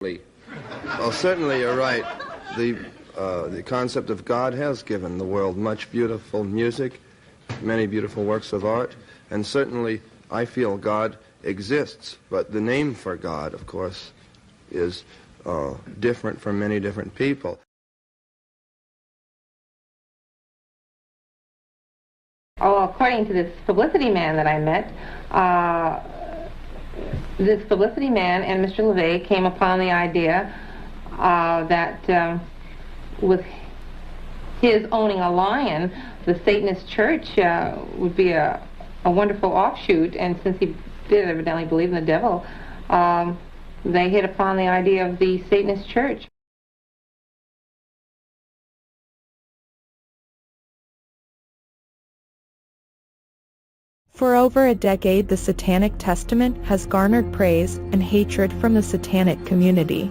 Well, certainly you're right. The concept of God has given the world much beautiful music, many beautiful works of art, and certainly I feel God exists. But the name for God, of course, is different for many different people. Oh, according to this publicity man that I met, this publicity man and Mr. LeVay came upon the idea that with his owning a lion, the Satanist church would be a wonderful offshoot, and since he did evidently believe in the devil, they hit upon the idea of the Satanist church. For over a decade, the Satanic Testament has garnered praise and hatred from the Satanic community.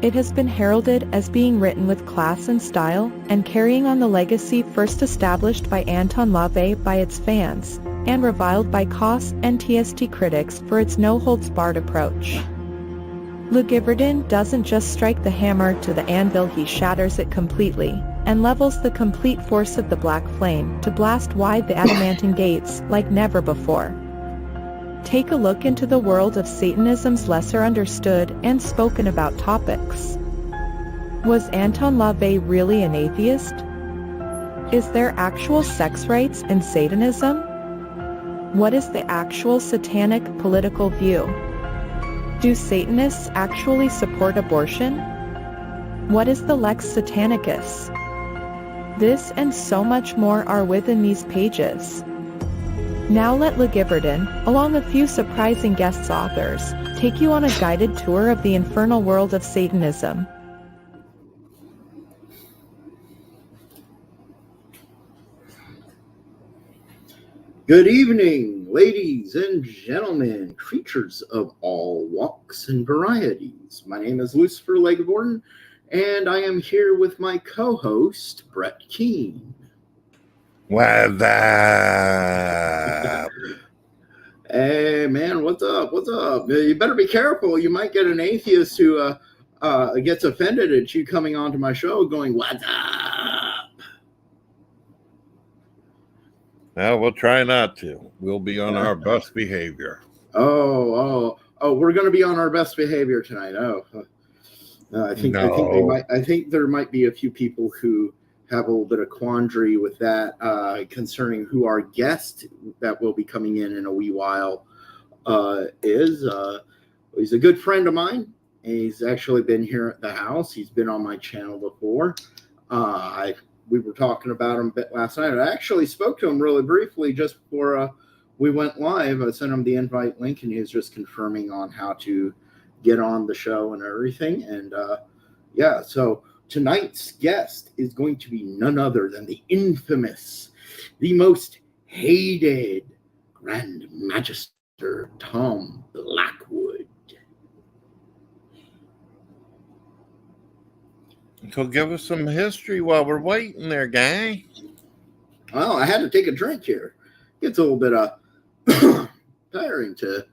It has been heralded as being written with class and style, and carrying on the legacy first established by Anton LaVey by its fans, and reviled by COS and TST critics for its no-holds-barred approach. LeGivorden doesn't just strike the hammer to the anvil, he shatters it completely, and levels the complete force of the black flame to blast wide the adamantine gates like never before. Take a look into the world of Satanism's lesser understood and spoken about topics. Was Anton LaVey really an atheist? Is there actual sex rights in Satanism? What is the actual satanic political view? Do Satanists actually support abortion? What is the Lex Satanicus? This and so much more are within these pages. Now let LeGivorden, along with a few surprising guest authors, take you on a guided tour of the infernal world of Satanism. Good evening, ladies and gentlemen, creatures of all walks and varieties. My name is Lucifer LeGivorden, and I am here with my co-host, Brett Keane. What's up? Hey, man, what's up? What's up? You better be careful. You might get an atheist who gets offended at you coming onto my show going, "What's up?" Well, we'll try not to. We'll be on our best behavior. Oh, we're going to be on our best behavior tonight. I think there might be a few people who have a little bit of quandary with that concerning who our guest that will be coming in a wee while is. He's a good friend of mine. He's actually been here at the house. He's been on my channel before. We were talking about him a bit last night. I actually spoke to him really briefly just before we went live. I sent him the invite link, and he was just confirming on how to get on the show and everything. And so tonight's guest is going to be none other than the infamous, the most hated Grand Magister Tom Blackwood. So give us some history while we're waiting there, guy. Well, I had to take a drink here. It's a little bit tiring to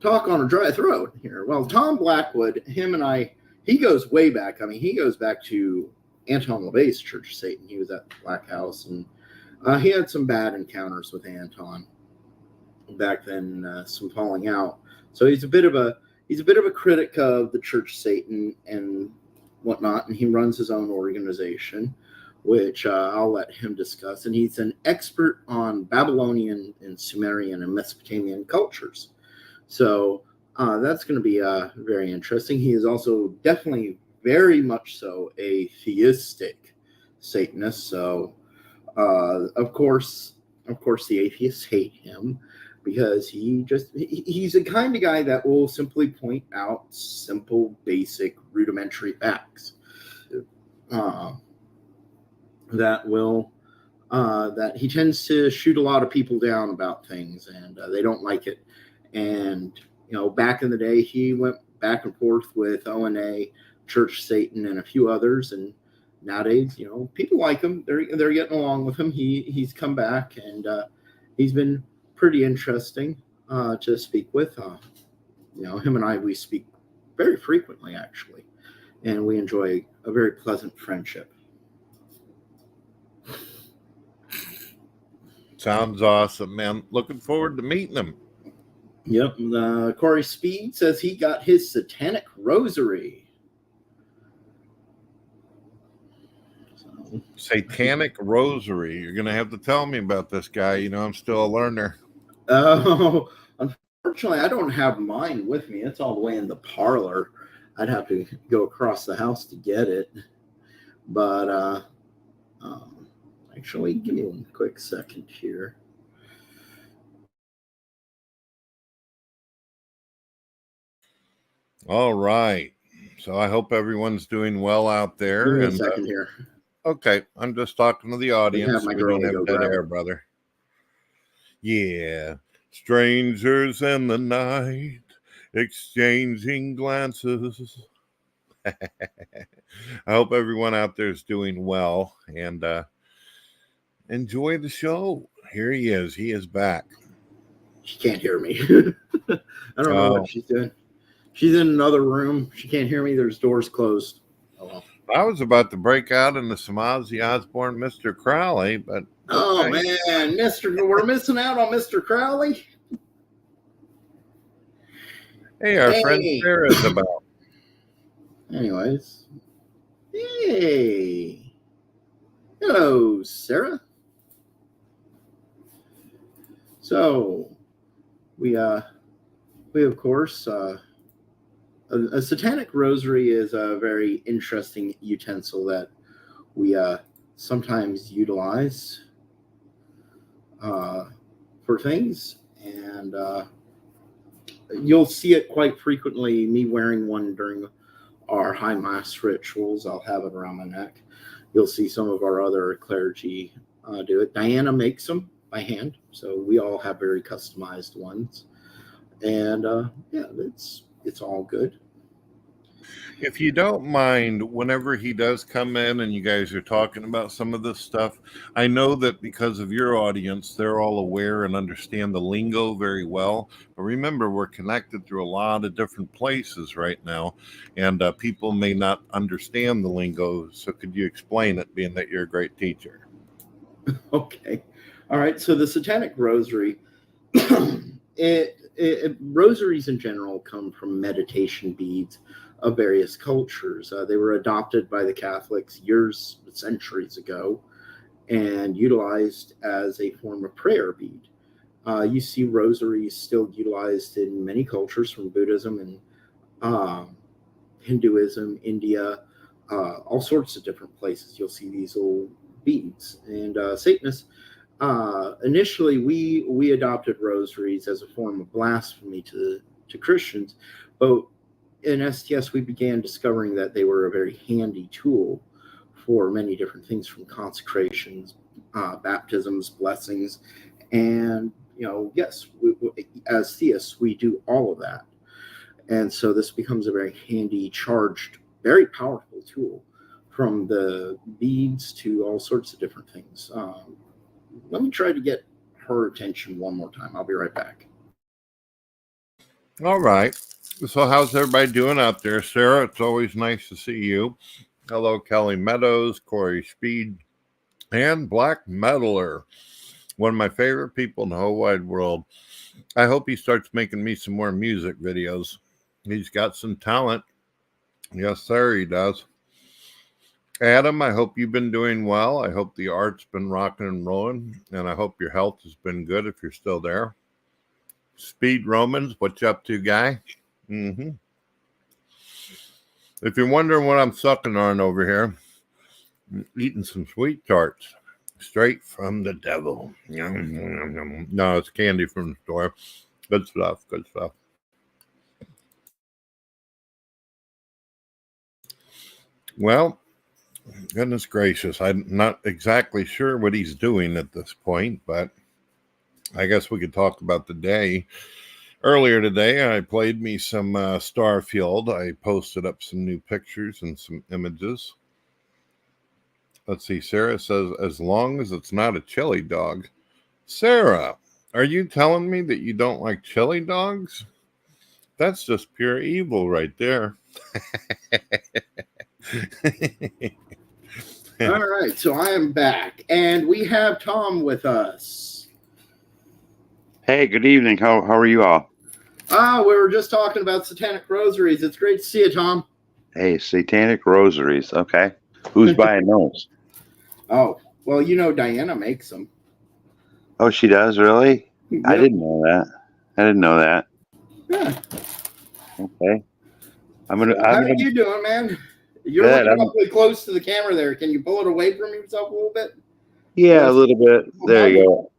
talk on a dry throat here. Well, Tom Blackwood, him and I, he goes way back. I mean, he goes back to Anton LaVey's Church of Satan. He was at the Black House, and he had some bad encounters with Anton back then, some falling out. So he's a bit of a critic of the Church of Satan and whatnot, and he runs his own organization, which I'll let him discuss. And he's an expert on Babylonian and Sumerian and Mesopotamian cultures. So that's going to be very interesting. He is also definitely very much so a theistic Satanist. So of course the atheists hate him because he's the kind of guy that will simply point out simple, basic, rudimentary facts that he tends to shoot a lot of people down about things, and they don't like it. And back in the day, he went back and forth with ONA, Church Satan, and a few others, and nowadays, people like him. They're getting along with him. He's come back, and he's been pretty interesting to speak with. Him and I, we speak very frequently, actually. And we enjoy a very pleasant friendship. Sounds awesome, man. Looking forward to meeting him. Yep. Corey Speed says he got his Satanic rosary. Satanic rosary. You're going to have to tell me about this guy. You know, I'm still a learner. Oh, unfortunately, I don't have mine with me. It's all the way in the parlor. I'd have to go across the house to get it. But actually, give me one quick second here. All right. So I hope everyone's doing well out there. Give me a second here. Okay, I'm just talking to the audience. My We girl don't go have dead grab air, it. brother. Yeah. Strangers in the night, exchanging glances. I hope everyone out there is doing well and enjoy the show. Here he is. He is back. She can't hear me. I don't know what she's doing. She's in another room. She can't hear me. There's doors closed. Oh, well. I was about to break out into some Ozzy Osbourne, Mr. Crowley, but oh man, we're missing out on Mr. Crowley. Hey, our friend Sarah's about. Anyways, hey, hello, Sarah. So we of course. A satanic rosary is a very interesting utensil that we sometimes utilize for things, and you'll see it quite frequently, me wearing one during our high mass rituals. I'll have it around my neck. You'll see some of our other clergy do it. Diana makes them by hand, so we all have very customized ones, and yeah, it's all good. If you don't mind, whenever he does come in and you guys are talking about some of this stuff, I know that because of your audience, they're all aware and understand the lingo very well. But remember, we're connected through a lot of different places right now, and people may not understand the lingo. So could you explain it, being that you're a great teacher? Okay. All right. So the Satanic Rosary, rosaries in general come from meditation beads of various cultures. They were adopted by the Catholics centuries ago, and utilized as a form of prayer bead. You see rosaries still utilized in many cultures, from Buddhism and Hinduism, India, all sorts of different places. You'll see these little beads. And Satanists, initially we adopted rosaries as a form of blasphemy to Christians, but in STS we began discovering that they were a very handy tool for many different things, from consecrations, baptisms, blessings, and yes, as theists we do all of that. And so this becomes a very handy, charged, very powerful tool, from the beads to all sorts of different things. Let me try to get her attention one more time. I'll be right back. All right. So how's everybody doing out there? Sarah, it's always nice to see you. Hello, Kelly Meadows, Corey Speed, and Black Metaler, one of my favorite people in the whole wide world. I hope he starts making me some more music videos. He's got some talent. Yes, sir, he does. Adam, I hope you've been doing well. I hope the art's been rocking and rolling, and I hope your health has been good if you're still there. Speed Romans, what you up to, guy? Mm-hmm. If you're wondering what I'm sucking on over here, I'm eating some sweet tarts straight from the devil. No, it's candy from the store. Good stuff. Good stuff. Well, goodness gracious, I'm not exactly sure what he's doing at this point, but I guess we could talk about the day. Earlier today, I played me some Starfield. I posted up some new pictures and some images. Let's see, Sarah says, as long as it's not a chili dog. Sarah, are you telling me that you don't like chili dogs? That's just pure evil right there. All right, so I am back, and we have Tom with us. Hey, good evening. How are you all? We were just talking about satanic rosaries. It's great to see you, Tom. Hey, Satanic rosaries. Okay. Who's buying those? Oh, well, you know Diana makes them. Oh, she does? Really? Yep. I didn't know that. Yeah. Okay. How are you doing, man? You're Good. looking awfully close to the camera there. Can you pull it away from yourself a little bit? Yeah, a little bit. There you go.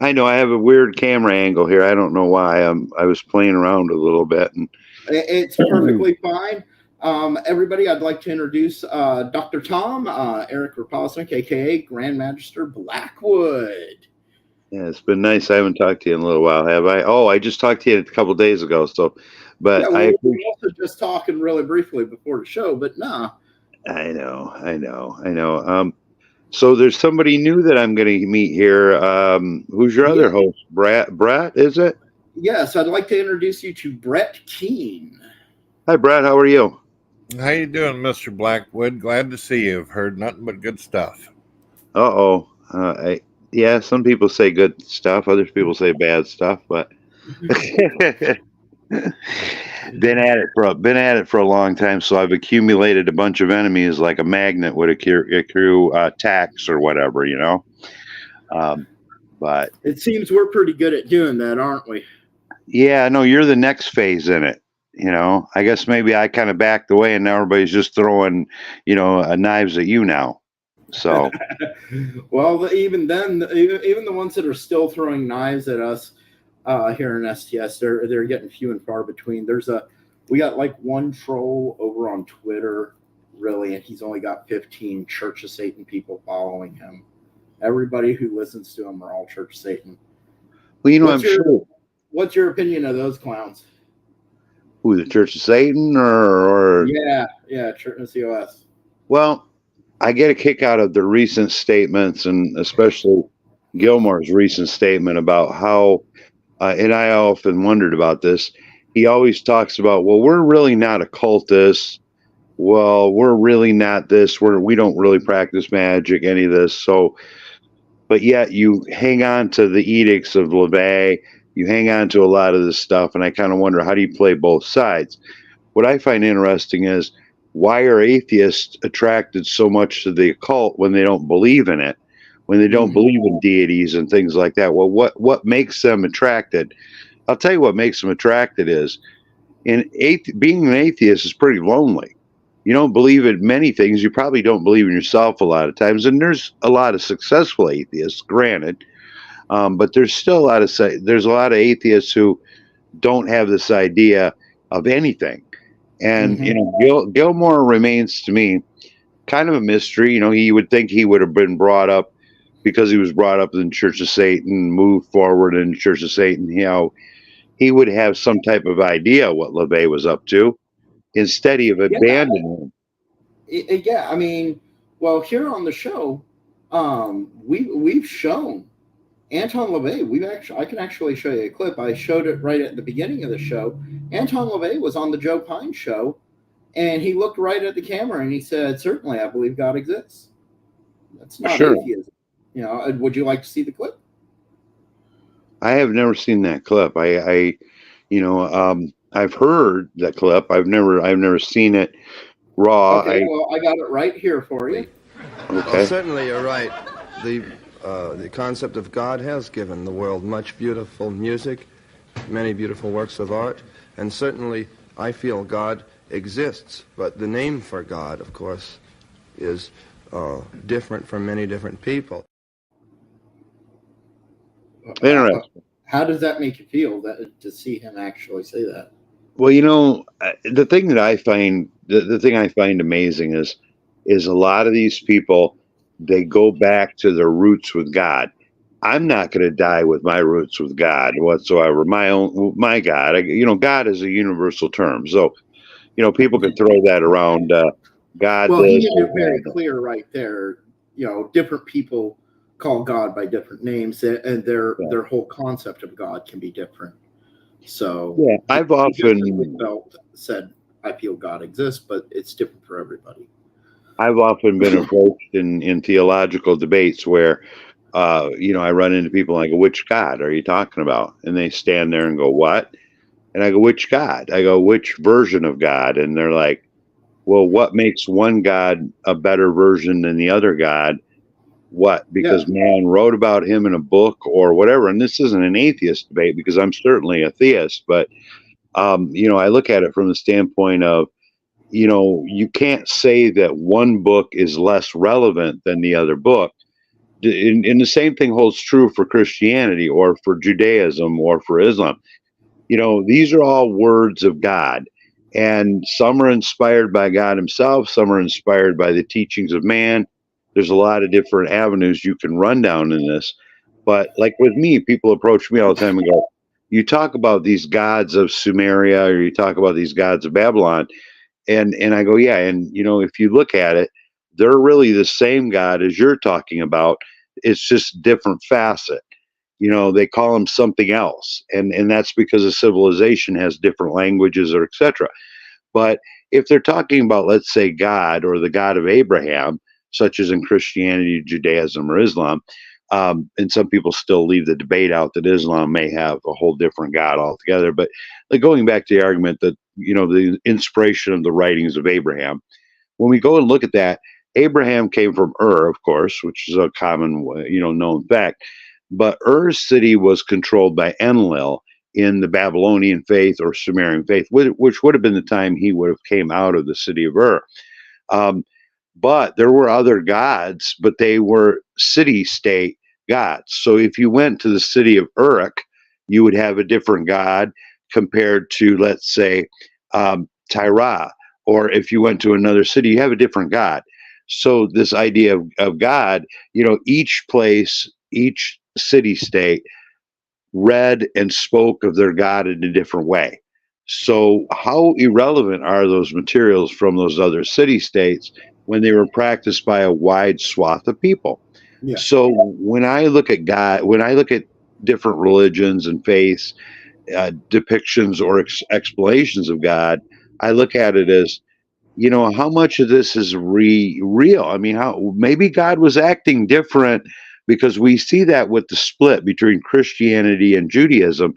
I know I have a weird camera angle here. I don't know why. I was playing around a little bit. And it's perfectly fine. Everybody, I'd like to introduce Dr. Tom, Eric Raposnik, a.k.a. Grand Magister Blackwood. yeah, it's been nice. I haven't talked to you in a little while, have I? Oh, I just talked to you a couple of days ago. So, but yeah, we were also just talking really briefly before the show, but nah. I know. So there's somebody new that I'm going to meet here. Who's your other host? Brett, is it? Yes, I'd like to introduce you to Brett Keane. Hi, Brett. How are you? How you doing, Mr. Blackwood? Glad to see you. I've heard nothing but good stuff. Yeah, some people say good stuff. Other people say bad stuff, but been at it for a long time. So I've accumulated a bunch of enemies like a magnet would accrue tax or whatever, you know. But it seems we're pretty good at doing that, aren't we? Yeah, no, you're the next phase in it. You know, I guess maybe I kind of backed away, and now everybody's just throwing, knives at you now. So, well, even then, even the ones that are still throwing knives at us here in STS, they're getting few and far between. We got like one troll over on Twitter, really, and he's only got 15 Church of Satan people following him. Everybody who listens to him are all Church of Satan. Well, sure. What's your opinion of those clowns? Who, the Church of Satan or? Yeah, Church of COS. Well, I get a kick out of the recent statements, and especially Gilmore's recent statement about how, and I often wondered about this, he always talks about, well, we're really not occultists. Well, we're really not this. We don't really practice magic, any of this. So, but yet you hang on to the edicts of LeVay. You hang on to a lot of this stuff, and I kind of wonder, how do you play both sides? What I find interesting is, why are atheists attracted so much to the occult when they don't believe in it, when they don't believe in deities and things like that? Well, what makes them attracted? I'll tell you what makes them attracted is, being an atheist is pretty lonely. You don't believe in many things. You probably don't believe in yourself a lot of times, and there's a lot of successful atheists, granted. But there's still a lot of atheists who don't have this idea of anything. And, Gilmore remains to me kind of a mystery. You would think he would have been brought up, because he was brought up in the Church of Satan, moved forward in the Church of Satan. He would have some type of idea what LeVay was up to. Instead, he have abandoned him. Yeah, I mean, well, here on the show, we've shown Anton LaVey. I can actually show you a clip. I showed it right at the beginning of the show. Anton LaVey was on the Joe Pine show, and he looked right at the camera and he said, "Certainly, I believe God exists." That's not atheism. Would you like to see the clip? I have never seen that clip. I've heard that clip. I've never seen it raw. Okay, I got it right here for you. Okay. Well, certainly you're right. The concept of God has given the world much beautiful music, many beautiful works of art, and certainly I feel God exists. But the name for God, of course, is different from many different people. Interesting. How does that make you feel to see him actually say that? Well, the thing that I find, the thing I find amazing is a lot of these people, they go back to their roots with God. I'm not going to die with my roots with God whatsoever. My God, God is a universal term. So, people can throw that around. God. Well, he made it very clear right there. Different people call God by different names, and their whole concept of God can be different. So Yeah, I've often said, I feel God exists, but it's different for everybody. I've often been approached in theological debates where, I run into people and I go, which God are you talking about? And they stand there and go, what? And I go, which God? I go, which version of God? And they're like, well, what makes one God a better version than the other God? What? Because man wrote about him in a book or whatever. And this isn't an atheist debate because I'm certainly a theist, but, I look at it from the standpoint of, you can't say that one book is less relevant than the other book. And the same thing holds true for Christianity or for Judaism or for Islam. These are all words of God, and some are inspired by God himself, some are inspired by the teachings of man. There's a lot of different avenues you can run down in this. But like with me, people approach me all the time and go, you talk about these gods of Sumeria or you talk about these gods of Babylon. And I go, yeah. And, if you look at it, they're really the same God as you're talking about. It's just different facet. They call them something else. And that's because a civilization has different languages or etc. But if they're talking about, let's say, God or the God of Abraham, such as in Christianity, Judaism, or Islam, and some people still leave the debate out that Islam may have a whole different God altogether. But like going back to the argument that, the inspiration of the writings of Abraham, when we go and look at that, Abraham came from Ur, of course, which is a common, known fact. But Ur's city was controlled by Enlil in the Babylonian faith or Sumerian faith, which would have been the time he would have came out of the city of Ur. But there were other gods, but they were city-state gods. So if you went to the city of Uruk, you would have a different god compared to, let's say, Tyra. Or if you went to another city, you have a different god. So this idea of God, each place, each city-state read and spoke of their God in a different way. So how irrelevant are those materials from those other city-states when they were practiced by a wide swath of people? Yeah. So when I look at God, when I look at different religions and faiths, depictions or explanations of God, I look at it as, how much of this is real? I mean, how maybe God was acting different because we see that with the split between Christianity and Judaism,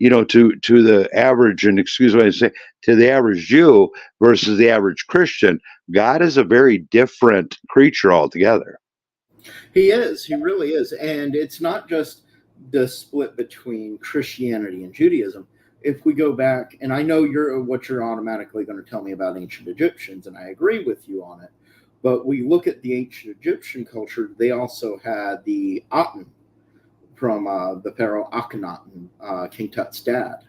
to the average, and excuse me, I say, to the average Jew versus the average Christian, God is a very different creature altogether. He is. He really is. And it's not just the split between Christianity and Judaism. If we go back, and I know what you're automatically going to tell me about ancient Egyptians, and I agree with you on it, but we look at the ancient Egyptian culture, they also had the Aten from the pharaoh Akhenaten, King Tut's dad.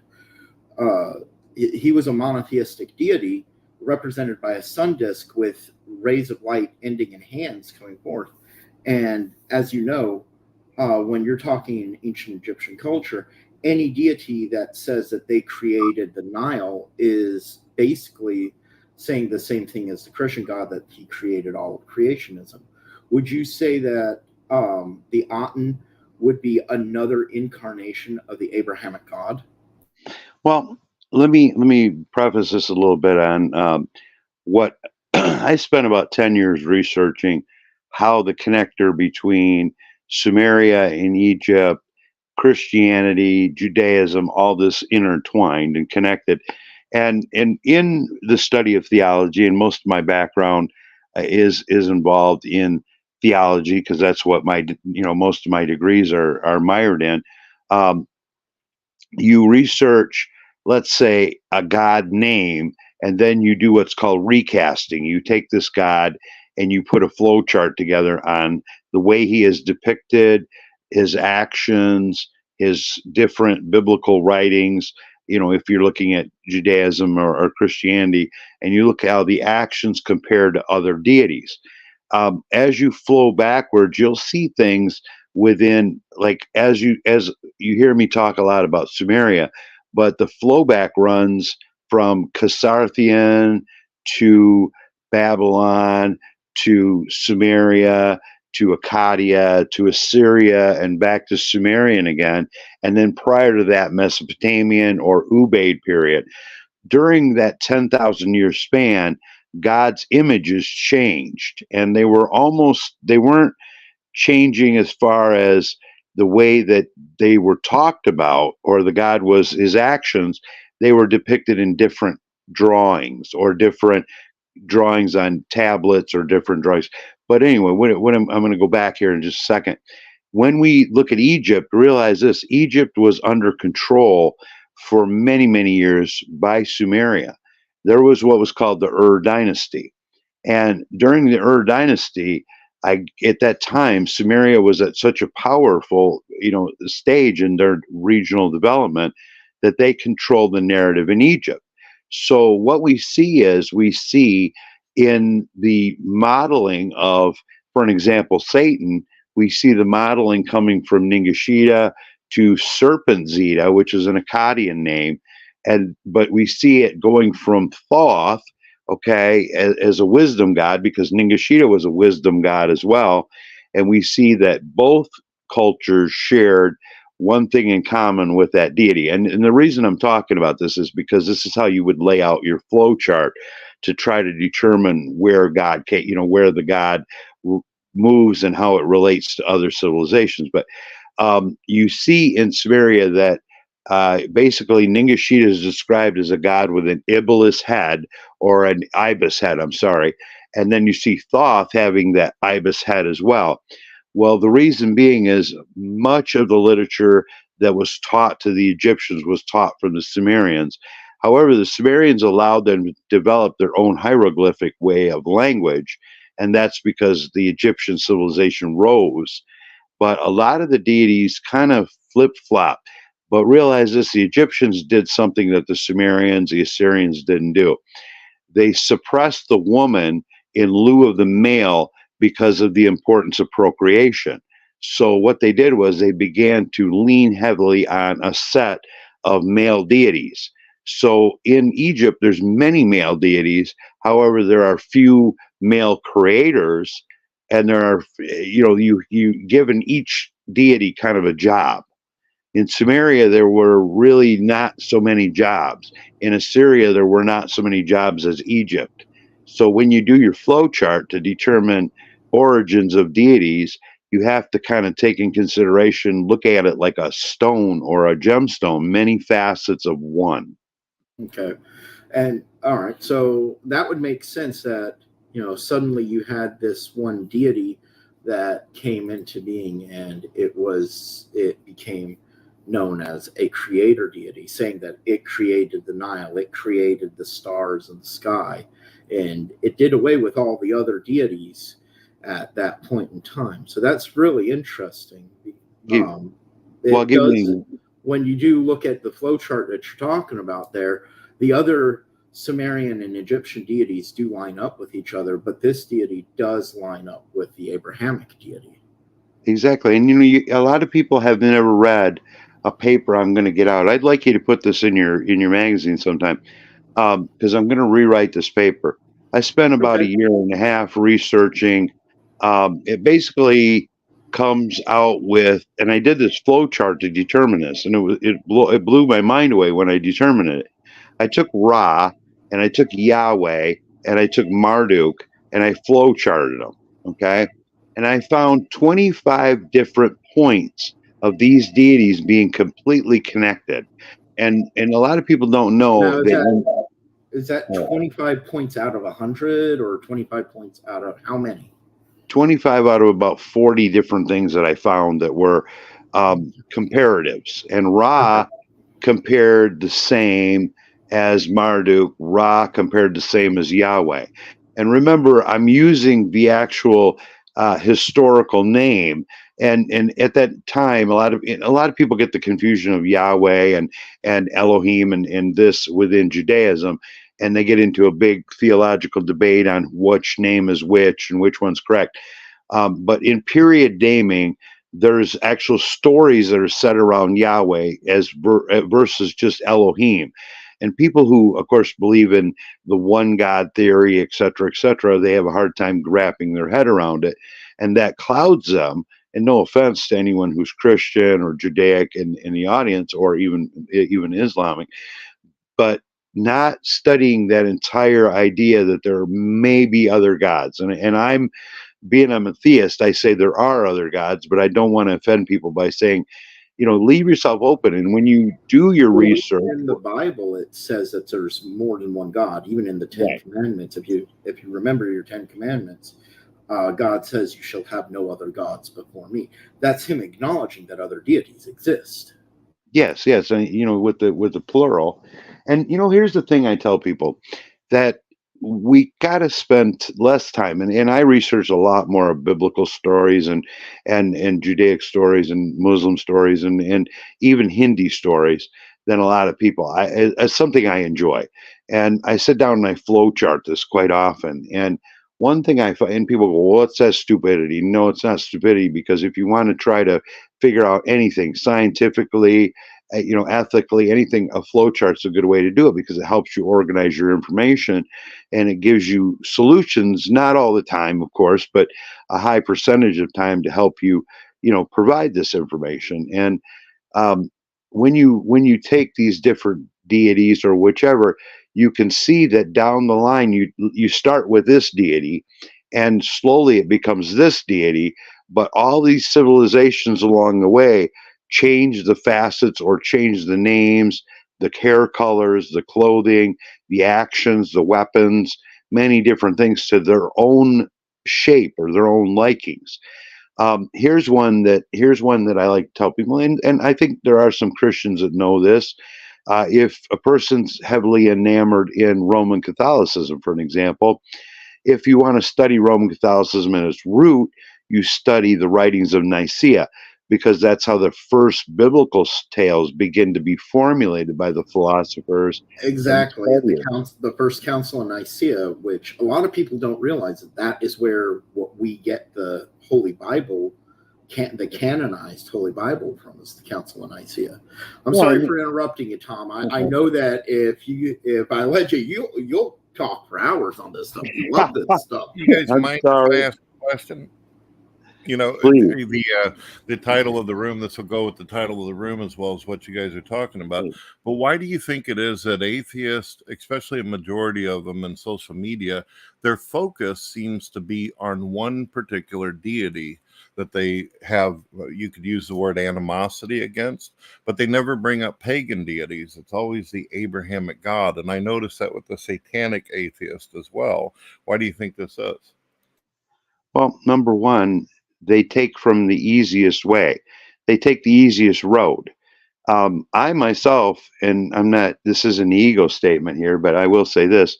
He was a monotheistic deity represented by a sun disk with rays of light ending in hands coming forth. And as you know, when you're talking ancient Egyptian culture, any deity that says that they created the Nile is basically saying the same thing as the Christian God, that he created all of creationism. Would you say that the Aten would be another incarnation of the Abrahamic God? Well, let me preface this a little bit on what I spent about 10 years researching how the connector between Sumeria in Egypt, Christianity, Judaism, all this intertwined and connected. And in the study of theology, and most of my background is involved in theology because that's what most of my degrees are mired in. You research, let's say, a God name, and then you do what's called recasting. You take this God and you put a flow chart together on the way he is depicted, his actions, his different biblical writings. If you're looking at Judaism or Christianity, and you look how the actions compare to other deities. As you flow backwards, you'll see things within, like as you hear me talk a lot about Sumeria, but the flowback runs from Kasarthian to Babylon to Sumeria to Akkadian to Assyria and back to Sumerian again, and then prior to that Mesopotamian or Ubaid period. During that 10,000 year span, God's images changed, and they weren't changing as far as the way that they were talked about or the God was his actions. They were depicted in different drawings or different drawings on tablets or different drawings. But anyway, I'm going to go back here in just a second. When we look at Egypt, realize this: Egypt was under control for many, many years by Sumeria. There was what was called the Ur dynasty. And during the Ur dynasty, at that time, Sumeria was at such a powerful, stage in their regional development that they controlled the narrative in Egypt. So what we see in the modeling of, for an example, Satan, we see the modeling coming from Ningishita to Serpent Zeta, which is an Akkadian name, but we see it going from Thoth, okay, as a wisdom god, because Ningishita was a wisdom god as well. And we see that both cultures shared one thing in common with that deity. And the reason I'm talking about this is because this is how you would lay out your flow chart to try to determine where God, where the God moves and how it relates to other civilizations. But you see in Sumeria that basically Ningishita is described as a god with an ibis head, or an ibis head, I'm sorry. And then you see Thoth having that ibis head as well. Well, the reason being is much of the literature that was taught to the Egyptians was taught from the Sumerians. However, the Sumerians allowed them to develop their own hieroglyphic way of language, and that's because the Egyptian civilization rose. But a lot of the deities kind of flip-flop. But realize this: the Egyptians did something that the Sumerians, the Assyrians didn't do. They suppressed the woman in lieu of the male because of the importance of procreation. So what they did was they began to lean heavily on a set of male deities. So in Egypt, there's many male deities. However, there are few male creators, and there are, you given each deity kind of a job. In Sumeria, there were really not so many jobs. In Assyria, there were not so many jobs as Egypt. So when you do your flow chart to determine origins of deities, you have to kind of take in consideration, look at it like a stone or a gemstone, many facets of one. Okay. And all right, so that would make sense that, suddenly you had this one deity that came into being, and it became known as a creator deity, saying that it created the Nile, it created the stars and the sky, and it did away with all the other deities at that point in time. So that's really interesting. When you do look at the flow chart that you're talking about there, the other Sumerian and Egyptian deities do line up with each other, but this deity does line up with the Abrahamic deity. Exactly. And a lot of people have never read a paper I'm going to get out. I'd like you to put this in your magazine sometime, because I'm going to rewrite this paper. I spent about a year and a half researching. It basically comes out with, and I did this flow chart to determine this, and it blew my mind away when I determined it. I took Ra, and I took Yahweh, and I took Marduk, and I flow charted them. Okay, and I found 25 different points of these deities being completely connected, and a lot of people don't know. Is that 25 points out of 100, or 25 points out of how many? 25 out of about 40 different things that I found that were comparatives. And Ra compared the same as Marduk. Ra compared the same as Yahweh. And remember, I'm using the actual historical name. And at that time, a lot of people get the confusion of Yahweh and Elohim and this within Judaism, and they get into a big theological debate on which name is which and which one's correct. But in period naming, there's actual stories that are set around Yahweh versus just Elohim. And people who, of course, believe in the one God theory, et cetera, they have a hard time wrapping their head around it. and that clouds them. And no offense to anyone who's Christian or Judaic in the audience, or even Islamic, but not studying that entire idea that there may be other gods. And I'm a theist, I say there are other gods, but I don't want to offend people by saying, leave yourself open. And when you do your research, in the Bible, it says that there's more than one God. Even in the Ten Commandments, if you remember your 10 Commandments, God says, "You shall have no other gods before me." That's him acknowledging that other deities exist. yes, and with the plural. And here's the thing I tell people, that we got to spend less time, and I research a lot more of biblical stories and Judaic stories and Muslim stories and even Hindi stories than a lot of people. It's something I enjoy, and I sit down and I flow chart this quite often. And one thing I find, and people go, "Well, what's that stupidity?" No, it's not stupidity, because if you want to try to figure out anything scientifically, ethically, anything, a flowchart's a good way to do it, because it helps you organize your information, and it gives you solutions, not all the time, of course, but a high percentage of time, to help you, provide this information. And um, when you take these different deities or whichever, you can see that down the line you start with this deity, and slowly it becomes this deity. But all these civilizations along the way change the facets or change the names, the hair colors, the clothing, the actions, the weapons, many different things to their own shape or their own likings. Here's one that I like to tell people, and I think there are some Christians that know this. If a person's heavily enamored in Roman Catholicism, for an example, if you want to study Roman Catholicism at its root, you study the writings of Nicaea, because that's how the first biblical tales begin to be formulated by the philosophers. Exactly. The first council in Nicaea, which a lot of people don't realize that is where what we get the Holy Bible, the canonized Holy Bible from, is the Council of Nicaea. I'm sorry for interrupting you, Tom. I know that if I let you'll talk for hours on this stuff. You love this stuff. You guys mind if I ask a question? The title of the room, this will go with the title of the room as well as what you guys are talking about. But why do you think it is that atheists, especially a majority of them in social media, their focus seems to be on one particular deity that they have, you could use the word animosity against, but they never bring up pagan deities. It's always the Abrahamic God. And I noticed that with the Satanic atheist as well. Why do you think this is? Well, number one, they take from the easiest way. They take the easiest road. I myself, and this is an ego statement here, but I will say this.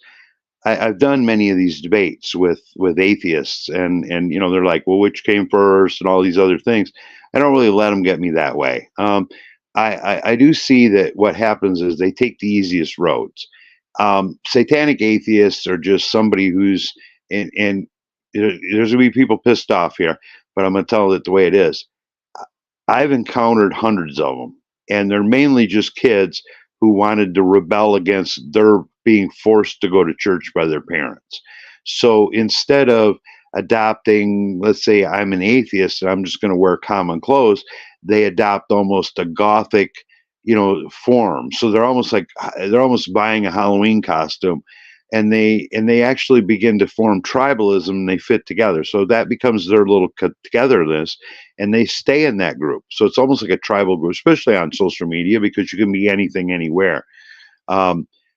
I've done many of these debates with atheists, and they're like, well, which came first, and all these other things. I don't really let them get me that way. I do see that what happens is they take the easiest roads. Satanic atheists are just somebody who's and there's gonna be people pissed off here, but I'm gonna tell it the way it is. I've encountered hundreds of them, and they're mainly just kids who wanted to rebel against their being forced to go to church by their parents. So instead of adopting, let's say I'm an atheist and I'm just going to wear common clothes, they adopt almost a gothic, form. So they're almost buying a Halloween costume, and they actually begin to form tribalism, and they fit together. So that becomes their little togetherness, and they stay in that group. So it's almost like a tribal group, especially on social media, because you can be anything, anywhere.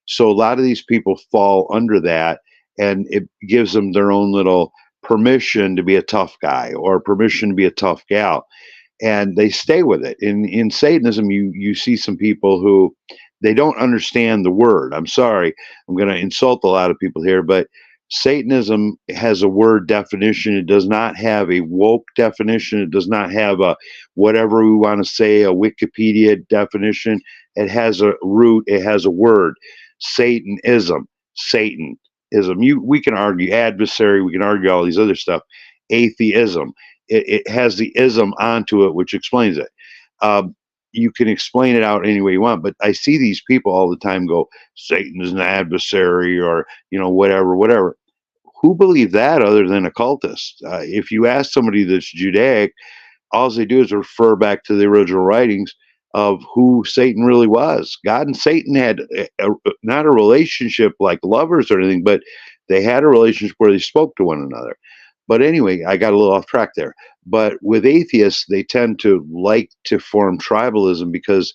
So a lot of these people fall under that, and it gives them their own little permission to be a tough guy or permission to be a tough gal, and they stay with it. In Satanism, you see some people who they don't understand the word. I'm sorry, I'm going to insult a lot of people here, but Satanism has a word definition. It does not have a woke definition. It does not have a whatever we want to say, a Wikipedia definition. It has a root. It has a word. Satanism. We can argue adversary. We can argue all these other stuff. Atheism. It has the ism onto it, which explains it. You can explain it out any way you want, but I see these people all the time go, Satan is an adversary, or whatever. who believe that other than occultists? If you ask somebody that's Judaic, all they do is refer back to the original writings of who Satan really was. God and Satan had not a relationship like lovers or anything, but they had a relationship where they spoke to one another. But anyway, I got a little off track there. But with atheists, they tend to like to form tribalism, because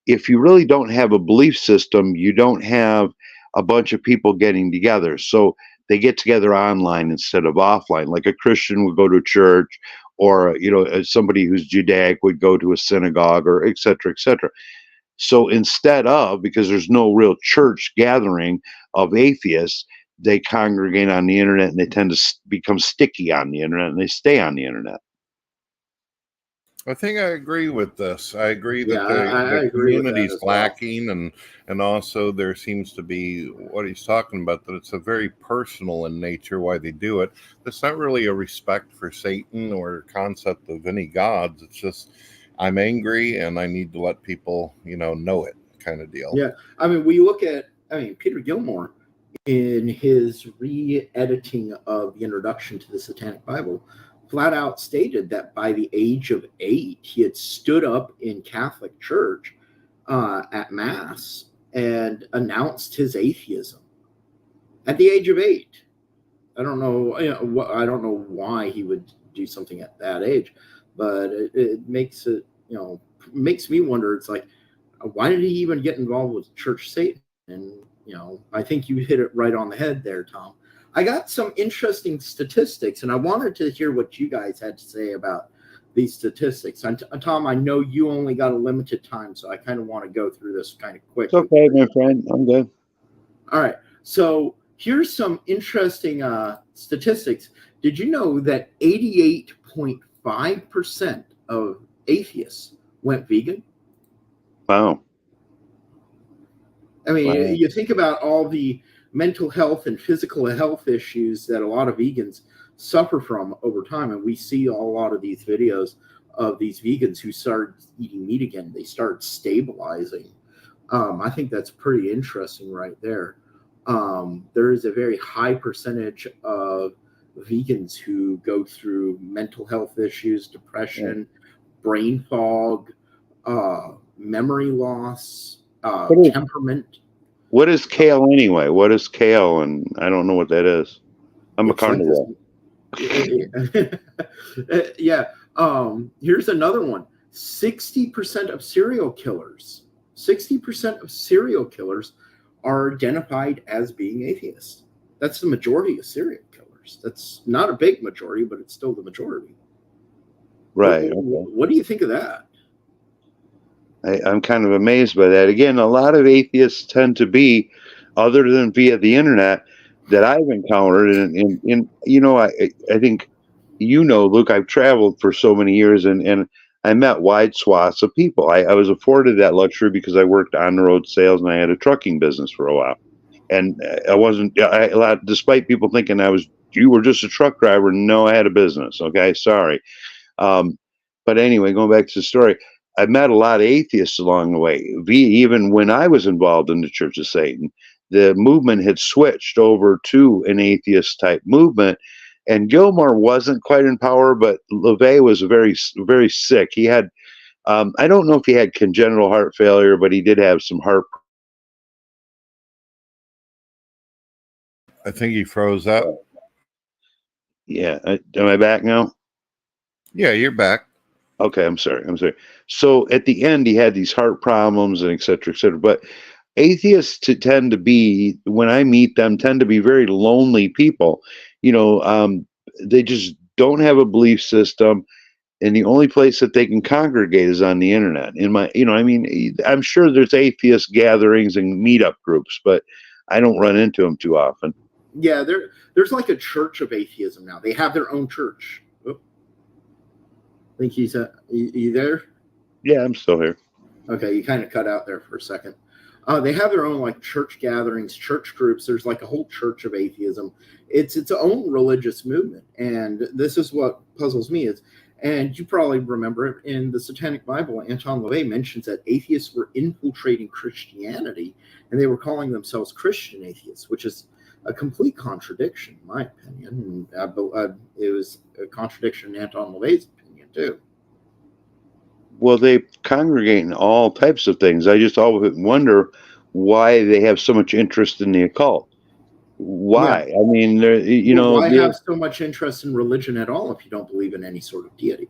if you really don't have a belief system, you don't have a bunch of people getting together. So they get together online instead of offline. Like a Christian would go to a church, or somebody who's Judaic would go to a synagogue, or et cetera, et cetera. So instead of, because there's no real church gathering of atheists, they congregate on the internet, and they tend to become sticky on the internet, and they stay on the internet. I think I agree with this. I agree that I the agree with community that is as well. lacking, and also there seems to be what he's talking about, that it's a very personal in nature why they do it. It's not really a respect for Satan or concept of any gods. It's just, I'm angry and I need to let people, know it, kind of deal. Yeah, I mean, we look at, Peter Gilmore in his re-editing of the introduction to the Satanic Bible flat out stated that by the age of 8, he had stood up in Catholic Church at Mass and announced his atheism at the age of 8. I don't know, I don't know why he would do something at that age, but it makes it, makes me wonder. It's like, why did he even get involved with Church Satan? And I think you hit it right on the head there, Tom. I got some interesting statistics, and I wanted to hear what you guys had to say about these statistics. And Tom, I know you only got a limited time, so I kind of want to go through this kind of quick. It's okay, my friend. I'm good. All right. So here's some interesting statistics. Did you know that 88.5% of atheists went vegan? Wow. I mean, you think about all the mental health and physical health issues that a lot of vegans suffer from over time. And we see a lot of these videos of these vegans who start eating meat again. They start stabilizing. I think that's pretty interesting right there. There is a very high percentage of vegans who go through mental health issues, depression, brain fog, memory loss, temperament. What is kale anyway? What is kale? And I don't know what that is. I'm a carnivore. Yeah. Here's another one. 60% of serial killers. 60% of serial killers are identified as being atheists. That's the majority of serial killers. That's not a big majority, but it's still the majority. Right. What do you think of that? I'm kind of amazed by that. Again, a lot of atheists tend to be, other than via the internet, that I've encountered. And I think, Luke, I've traveled for so many years, and I met wide swaths of people. I was afforded that luxury because I worked on the road sales, and I had a trucking business for a while. And I wasn't, despite people thinking you were just a truck driver. No, I had a business. Okay. Sorry. But anyway, going back to the story, I met a lot of atheists along the way. Even when I was involved in the Church of Satan, the movement had switched over to an atheist type movement. And Gilmore wasn't quite in power, but LeVay was very, very sick. He had, I don't know if he had congenital heart failure, but he did have some heart. I think he froze up. Yeah. Am I back now? Yeah, you're back. Okay, I'm sorry. So at the end, he had these heart problems and et cetera, et cetera. But atheists tend to be, when I meet them, tend to be very lonely people. They just don't have a belief system, and the only place that they can congregate is on the internet. I'm sure there's atheist gatherings and meetup groups, but I don't run into them too often. Yeah, there's like a church of atheism now. They have their own church. I think he's you there? Yeah, I'm still here. Okay, you kind of cut out there for a second. They have their own like church gatherings, church groups. There's like a whole church of atheism. It's its own religious movement, and this is what puzzles me is. And you probably remember it in the Satanic Bible. Anton LaVey mentions that atheists were infiltrating Christianity, and they were calling themselves Christian atheists, which is a complete contradiction, in my opinion. And it was a contradiction in Anton LaVey's opinion, too. Well, they congregate in all types of things. I just always wonder why they have so much interest in the occult. Why? Yeah. I mean, Why have so much interest in religion at all if you don't believe in any sort of deity?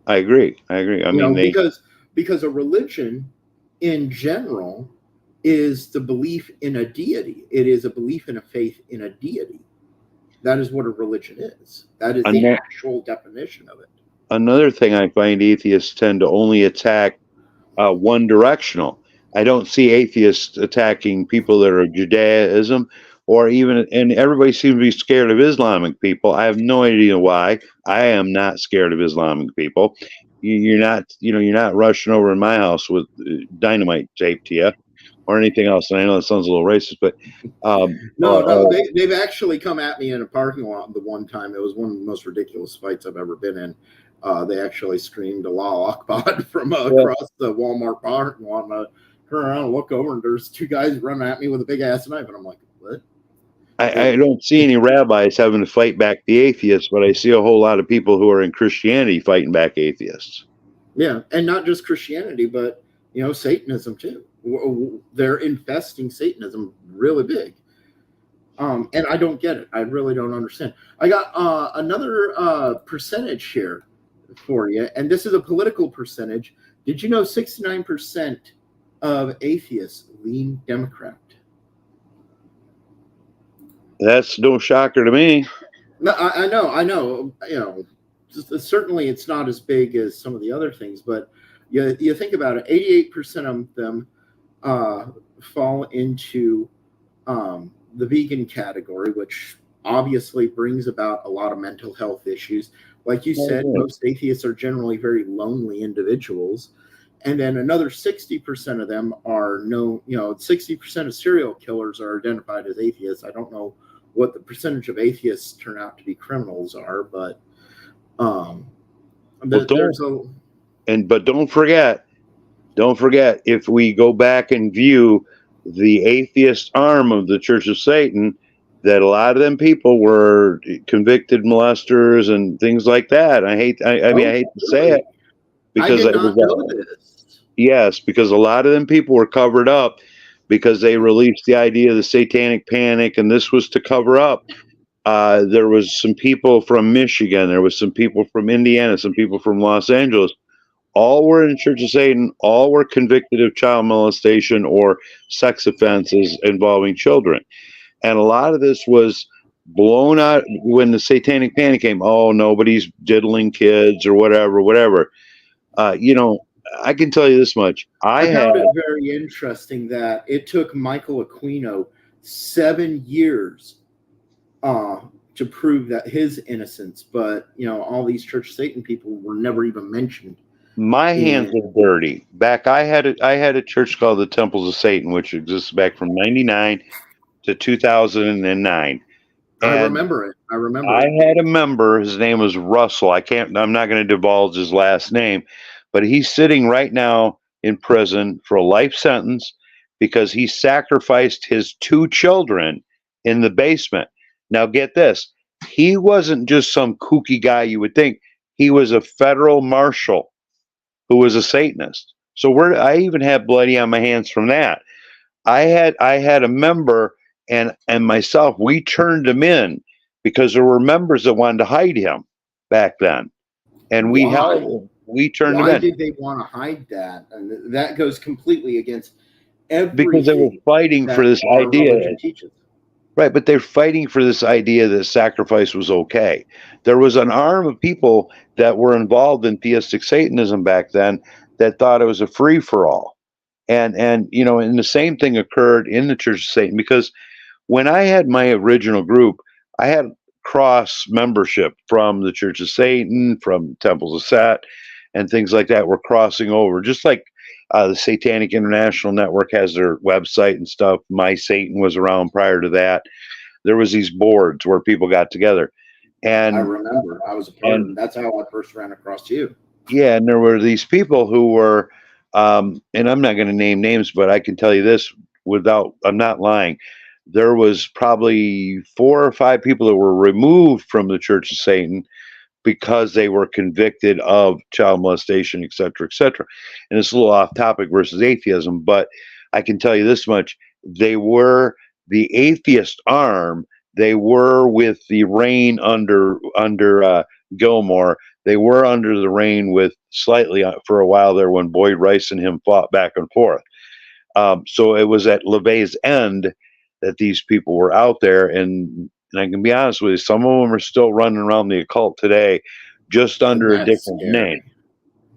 I agree. I mean, because a religion in general is the belief in a deity. It is a belief in a faith in a deity. That is what a religion is. That is the actual definition of it. Another thing I find atheists tend to only attack one directional. I don't see atheists attacking people that are Judaism or even, and everybody seems to be scared of Islamic people. I have no idea why. I am not scared of Islamic people. You're not rushing over in my house with dynamite taped to you or anything else. And I know that sounds a little racist, but they've actually come at me in a parking lot the one time. It was one of the most ridiculous fights I've ever been in. They actually screamed Allah Akbar from across the Walmart parking lot, and I turn around and look over, and there's two guys running at me with a big ass knife, and I'm like, what? I don't see any rabbis having to fight back the atheists, but I see a whole lot of people who are in Christianity fighting back atheists. Yeah, and not just Christianity, but Satanism too. They're infesting Satanism really big. And I don't get it. I really don't understand. I got another percentage here for you, and this is a political percentage. Did you know 69% of atheists lean Democrat? That's no shocker to me. No, I know. Certainly it's not as big as some of the other things, but you think about it. 88% of them fall into the vegan category, which obviously brings about a lot of mental health issues. Like you said, most atheists are generally very lonely individuals. And then another 60% of them are 60% of serial killers are identified as atheists. I don't know what the percentage of atheists turn out to be criminals are, but but don't forget, if we go back and view the atheist arm of the Church of Satan, that a lot of them people were convicted molesters and things like that. I hate to say it, because I did not know this. Yes, because a lot of them people were covered up because they released the idea of the Satanic Panic, and this was to cover up. There was some people from Michigan, there was some people from Indiana, some people from Los Angeles. All were in the Church of Satan. All were convicted of child molestation or sex offenses involving children. And a lot of this was blown out when the Satanic Panic came. Oh, nobody's diddling kids or whatever. I can tell you this much. I found it very interesting that it took Michael Aquino 7 years to prove that his innocence, but all these Church of Satan people were never even mentioned. My hands are dirty. I had a church called the Temples of Satan, which exists back from 1999 to 2009. I remember it. I had a member. His name was Russell. I'm not going to divulge his last name, but he's sitting right now in prison for a life sentence because he sacrificed his 2 children in the basement. Now get this. He wasn't just some kooky guy you would think. He was a federal marshal who was a Satanist. So I even have bloody on my hands from that. I had a member and myself, we turned him in because there were members that wanted to hide him back then. And we turned him in. Why did they want to hide that? And that goes completely against everything. Because they were fighting for this idea. Right, but they're fighting for this idea that sacrifice was okay. There was an arm of people that were involved in theistic Satanism back then that thought it was a free-for-all. And the same thing occurred in the Church of Satan, because when I had my original group, I had cross membership from the Church of Satan, from Temples of Set, and things like that were crossing over. Just like the Satanic International Network has their website and stuff. My Satan was around prior to that. There was these boards where people got together. And I remember I was a part of it. That's how I first ran across you. Yeah, and there were these people who were, and I'm not going to name names, but I can tell you this I'm not lying. there was probably 4 or 5 people that were removed from the Church of Satan because they were convicted of child molestation, et cetera, et cetera. And it's a little off topic versus atheism, but I can tell you this much. They were the atheist arm. They were with the reign under Gilmore. They were under the reign with slightly for a while there when Boyd Rice and him fought back and forth. So it was at LeVay's end that these people were out there. And I can be honest with you, some of them are still running around the occult today, just under a different name.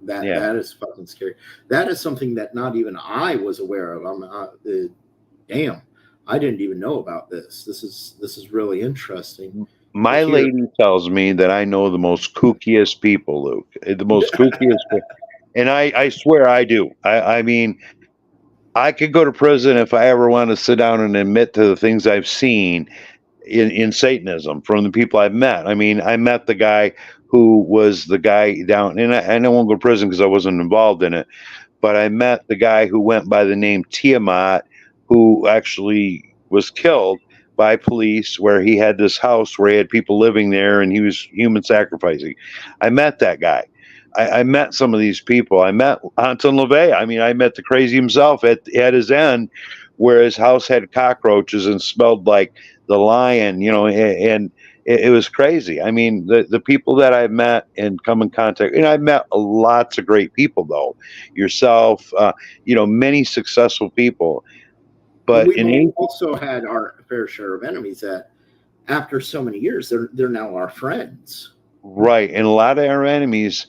That is fucking scary. That is something that not even I was aware of. Damn, I didn't even know about this. This is really interesting. My lady tells me that I know the most kookiest people, Luke. The most kookiest, and I swear I do. I mean, I could go to prison if I ever want to sit down and admit to the things I've seen in Satanism from the people I've met. I mean, I met the guy who was the guy down, and I won't go to prison because I wasn't involved in it, but I met the guy who went by the name Tiamat, who actually was killed by police, where he had this house where he had people living there and he was human sacrificing. I met that guy. I met some of these people. I met Anton LaVey. I mean, I met the crazy himself at his end, where his house had cockroaches and smelled like the lion, and it was crazy. I mean, the people that I've met and come in contact, and I've met lots of great people, though, yourself, many successful people. But we also had our fair share of enemies that, after so many years, they're now our friends. Right, and a lot of our enemies,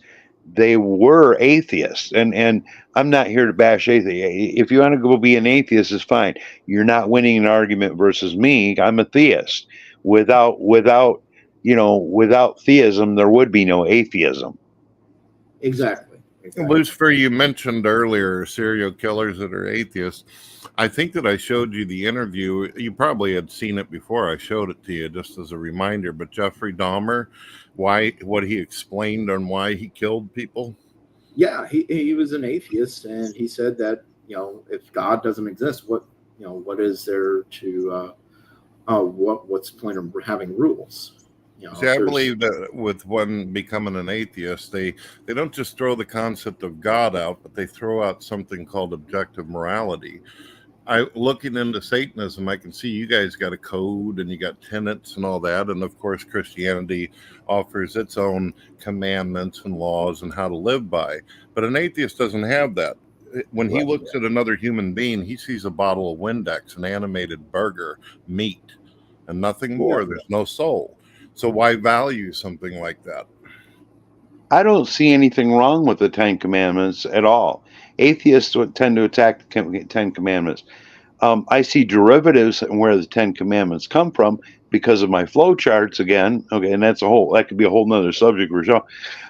they were atheists, and I'm not here to bash atheists. If you want to go be an atheist, it's fine. You're not winning an argument versus me. I'm a theist. Without theism, there would be no atheism. Exactly. Lucifer, you mentioned earlier serial killers that are atheists. I think that I showed you the interview. You probably had seen it before I showed it to you, just as a reminder. But Jeffrey Dahmer, what he explained on why he killed people. Yeah, he was an atheist, and he said that if God doesn't exist, what is there to what's the point of having rules? See, I believe that with one becoming an atheist, they don't just throw the concept of God out, but they throw out something called objective morality. Looking into Satanism, I can see you guys got a code and you got tenets and all that. And of course, Christianity offers its own commandments and laws and how to live by. But an atheist doesn't have that. When he looks at another human being, he sees a bottle of Windex, an animated burger, meat, and nothing more. There's no soul. So why value something like that? I don't see anything wrong with the 10 Commandments at all. Atheists would tend to attack the 10 Commandments. I see derivatives and where the 10 Commandments come from because of my flow charts again. Okay, and that could be a whole nother subject for sure.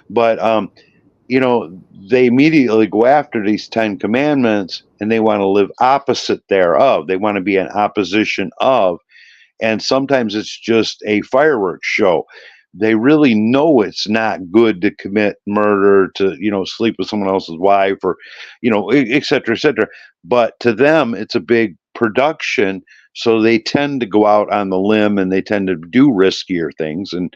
But they immediately go after these 10 Commandments and they want to live opposite thereof. They want to be in opposition of, and sometimes it's just a fireworks show. They really know it's not good to commit murder, to, sleep with someone else's wife, or, et cetera, et cetera. But to them, it's a big production. So they tend to go out on the limb and they tend to do riskier things. And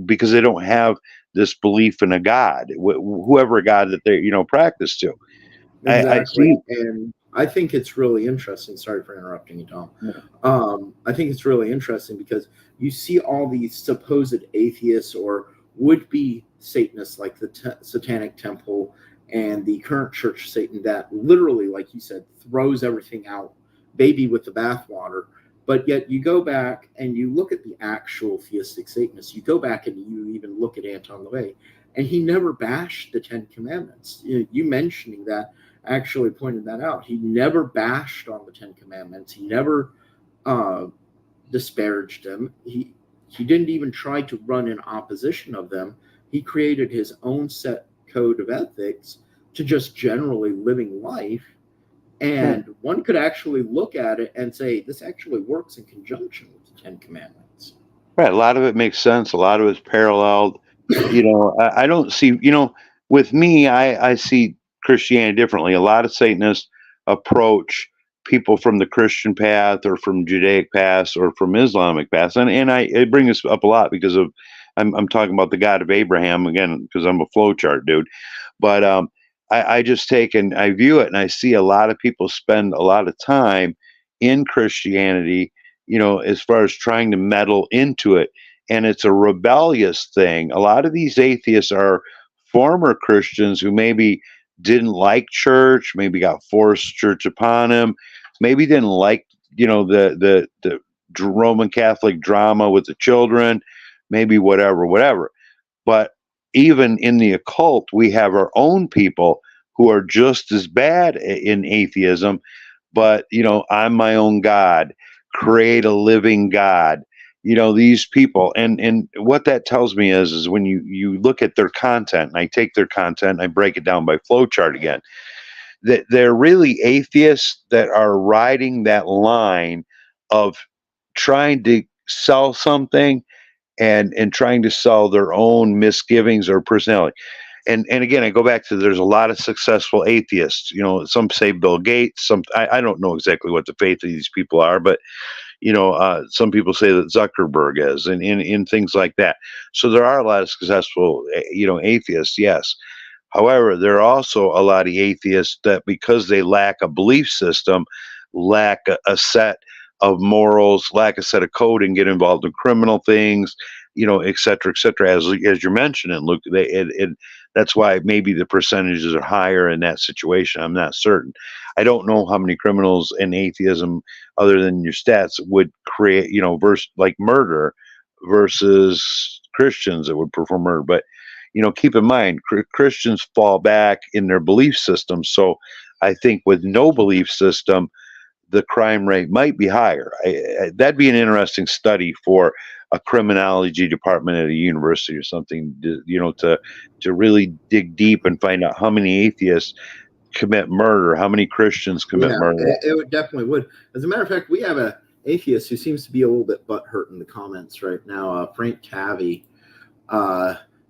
because they don't have this belief in a God, whoever God that they, practice to. Exactly. And I think it's really interesting. Sorry for interrupting you, Tom. No. I think it's really interesting because you see all these supposed atheists or would-be Satanists like the Satanic Temple and the current Church of Satan that literally, like you said, throws everything out, baby with the bathwater. But yet you go back and you look at the actual theistic Satanists. You go back and you even look at Anton LaVey, and he never bashed the 10 Commandments. You mentioning that actually pointed that out. He never bashed on the 10 Commandments. He never disparaged them. He didn't even try to run in opposition of them. He created his own set code of ethics to just generally living life. And one could actually look at it and say, this actually works in conjunction with the 10 Commandments. Right. A lot of it makes sense. A lot of it's paralleled. I don't see, with me, I see Christianity differently. A lot of Satanists approach people from the Christian path or from Judaic paths or from Islamic paths. And I bring this up a lot because of I'm talking about the God of Abraham again, because I'm a flowchart dude. But I just take and I view it and I see a lot of people spend a lot of time in Christianity, as far as trying to meddle into it. And it's a rebellious thing. A lot of these atheists are former Christians who maybe didn't like church, maybe got forced church upon him, maybe didn't like, the Roman Catholic drama with the children, maybe whatever. But even in the occult, we have our own people who are just as bad in atheism, but, I'm my own God, create a living God. These people, and what that tells me is when you look at their content, and I take their content and I break it down by flowchart again, that they're really atheists that are riding that line of trying to sell something and trying to sell their own misgivings or personality. And again, I go back to there's a lot of successful atheists. Some say Bill Gates. I don't know exactly what the faith of these people are, but some people say that Zuckerberg is, and in things like that. So there are a lot of successful, atheists, yes. However, there are also a lot of atheists that, because they lack a belief system, lack a set of morals, lack a set of code, and get involved in criminal things, et cetera, as you're mentioning, Luke. That's why maybe the percentages are higher in that situation. I'm not certain. I don't know how many criminals in atheism, other than your stats, would create, versus like murder versus Christians that would perform murder. But, keep in mind, Christians fall back in their belief system. So I think with no belief system, the crime rate might be higher. That'd be an interesting study for a criminology department at a university or something, to really dig deep and find out how many atheists commit murder, how many Christians commit murder. It definitely would. As a matter of fact, we have an atheist who seems to be a little bit butthurt in the comments right now. Frank Cavey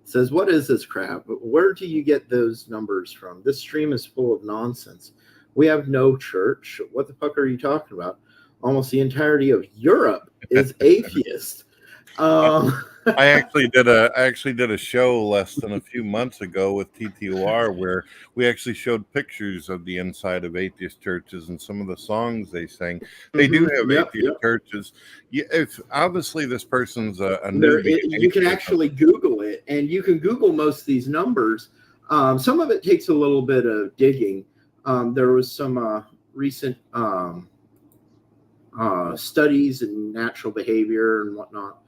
says, "What is this crap? Where do you get those numbers from? This stream is full of nonsense. We have no church. What the fuck are you talking about? Almost the entirety of Europe is atheist." I actually did a show less than a few months ago with TTOR where we actually showed pictures of the inside of atheist churches and some of the songs they sang. They do have atheist churches. Yeah, if obviously this person's a newbie. You can actually Google it, and you can Google most of these numbers. Some of it takes a little bit of digging. There was some recent studies in natural behavior and whatnot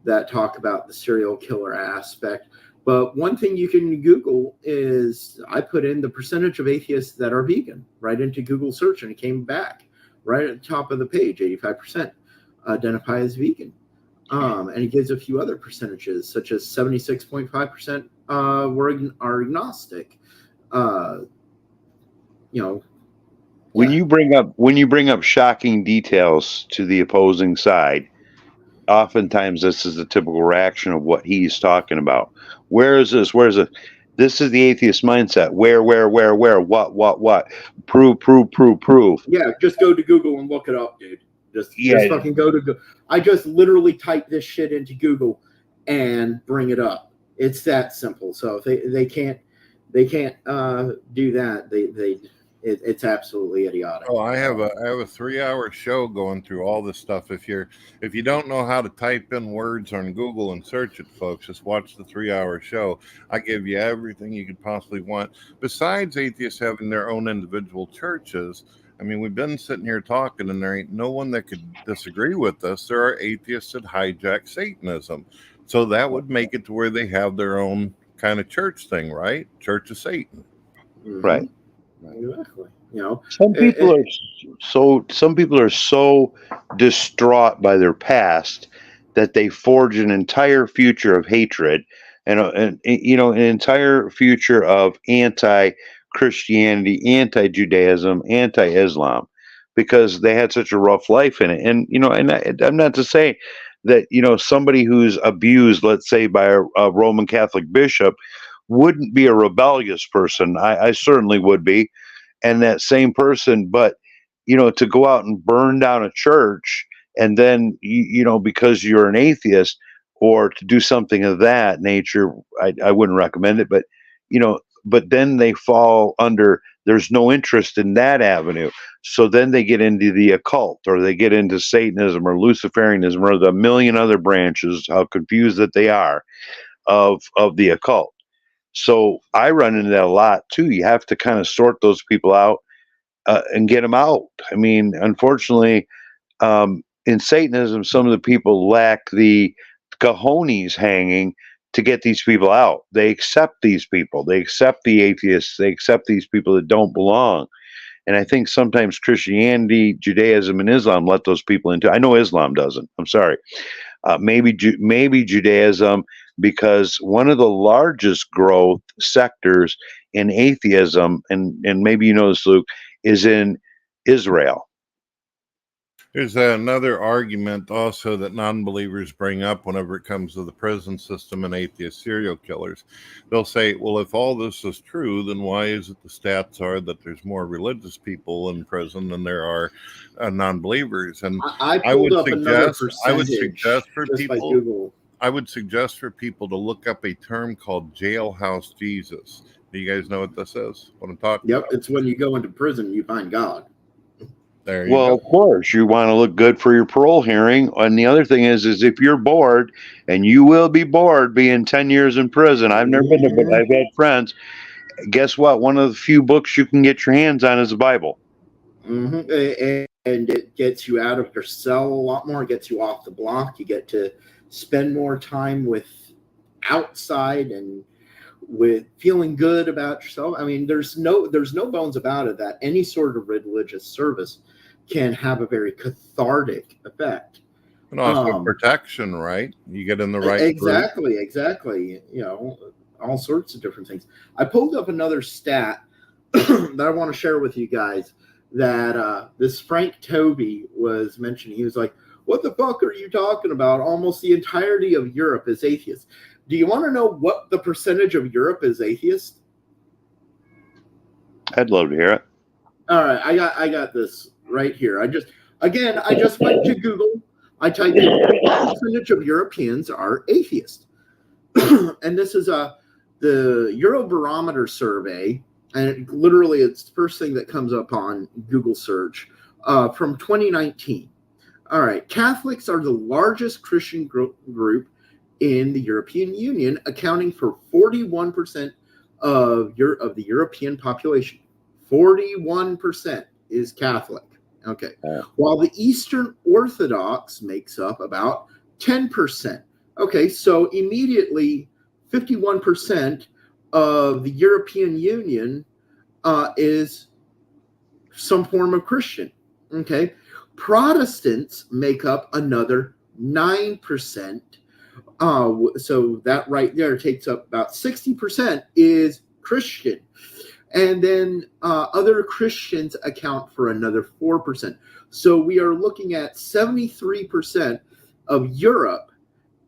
that talk about the serial killer aspect. But one thing you can Google is, I put in the percentage of atheists that are vegan right into Google search, and it came back right at the top of the page. 85% identify as vegan. And it gives a few other percentages, such as 76.5% are agnostic. When you bring up shocking details to the opposing side, oftentimes this is the typical reaction of what he's talking about. Where is this? Where is it? This is the atheist mindset. Where? What? Prove. Yeah, just go to Google and look it up, dude. Just fucking go to Google. I just literally type this shit into Google and bring it up. It's that simple. So if they can't do that, it's absolutely idiotic. Oh, I have a 3-hour show going through all this stuff. If you don't know how to type in words on Google and search it, folks, just watch the 3-hour show. I give you everything you could possibly want. Besides atheists having their own individual churches, I mean, we've been sitting here talking, and there ain't no one that could disagree with us. There are atheists that hijack Satanism, so that would make it to where they have their own kind of church thing, right? Church of Satan, right? Exactly. Some people are so distraught by their past that they forge an entire future of hatred and an entire future of anti-Christianity, anti-Judaism, anti-Islam, because they had such a rough life in it. And I'm not to say that somebody who's abused, let's say, by a Roman Catholic bishop, wouldn't be a rebellious person. I certainly would be. and that same person, but to go out and burn down a church, and then because you're an atheist, or to do something of that nature, I wouldn't recommend it. But but then they fall under, there's no interest in that avenue, so then they get into the occult, or they get into Satanism or Luciferianism or the million other branches, how confused that they are of the occult. So I run into that a lot too. You have to kind of sort those people out, and get them out. I mean, unfortunately, in Satanism, some of the people lack the cojones hanging to get these people out. They accept these people. They accept the atheists. They accept these people that don't belong. And I think sometimes Christianity, Judaism, and Islam let those people into. I know Islam doesn't. I'm sorry. Maybe Judaism, because one of the largest growth sectors in atheism, and maybe you know this, Luke, is in Israel. There's another argument also that non-believers bring up whenever it comes to the prison system and atheist serial killers. They'll say, well, if all this is true, then why is it the stats are that there's more religious people in prison than there are non-believers? And I would suggest for people to look up a term called jailhouse Jesus. Do you guys know what this is? What I'm talking about? Yep, it's when you go into prison, you find God. There you go. Well, of course, you want to look good for your parole hearing. And the other thing is if you're bored, and you will be bored being 10 years in prison. I've never been there, but I've had friends. Guess what? One of the few books you can get your hands on is the Bible. Mm-hmm. And it gets you out of your cell a lot more. It gets you off the block. You get to spend more time with outside and with feeling good about yourself. I mean, there's no bones about it that any sort of religious service can have a very cathartic effect. And also protection, right? You get in the right exactly. All sorts of different things. I pulled up another stat that I want to share with you guys, that this Frank Toby was mentioning. He was like, what the fuck are you talking about? Almost the entirety of Europe is atheist. Do you want to know what the percentage of Europe is atheist? I'd love to hear it. All right, I got this right here. I just went to Google. I typed in what percentage of Europeans are atheist. And this is the Eurobarometer survey, and it's the first thing that comes up on Google search from 2019. All right, Catholics are the largest Christian group in the European Union, accounting for 41% of the European population. 41% is Catholic. Okay. While the Eastern Orthodox makes up about 10%. Okay, so immediately 51% of the European Union is some form of Christian. Okay. Protestants make up another 9%. So that right there takes up about 60% is Christian. And then other Christians account for another 4%. So we are looking at 73% of Europe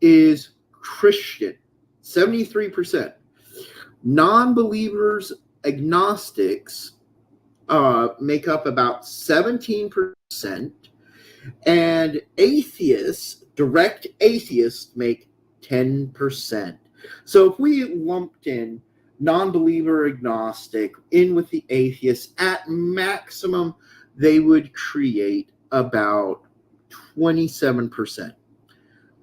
is Christian. 73%. Non-believers, agnostics make up about 17%. And atheists, direct atheists, make 10%. So if we lumped in non-believer, agnostic in with the atheists, at maximum they would create about 27%.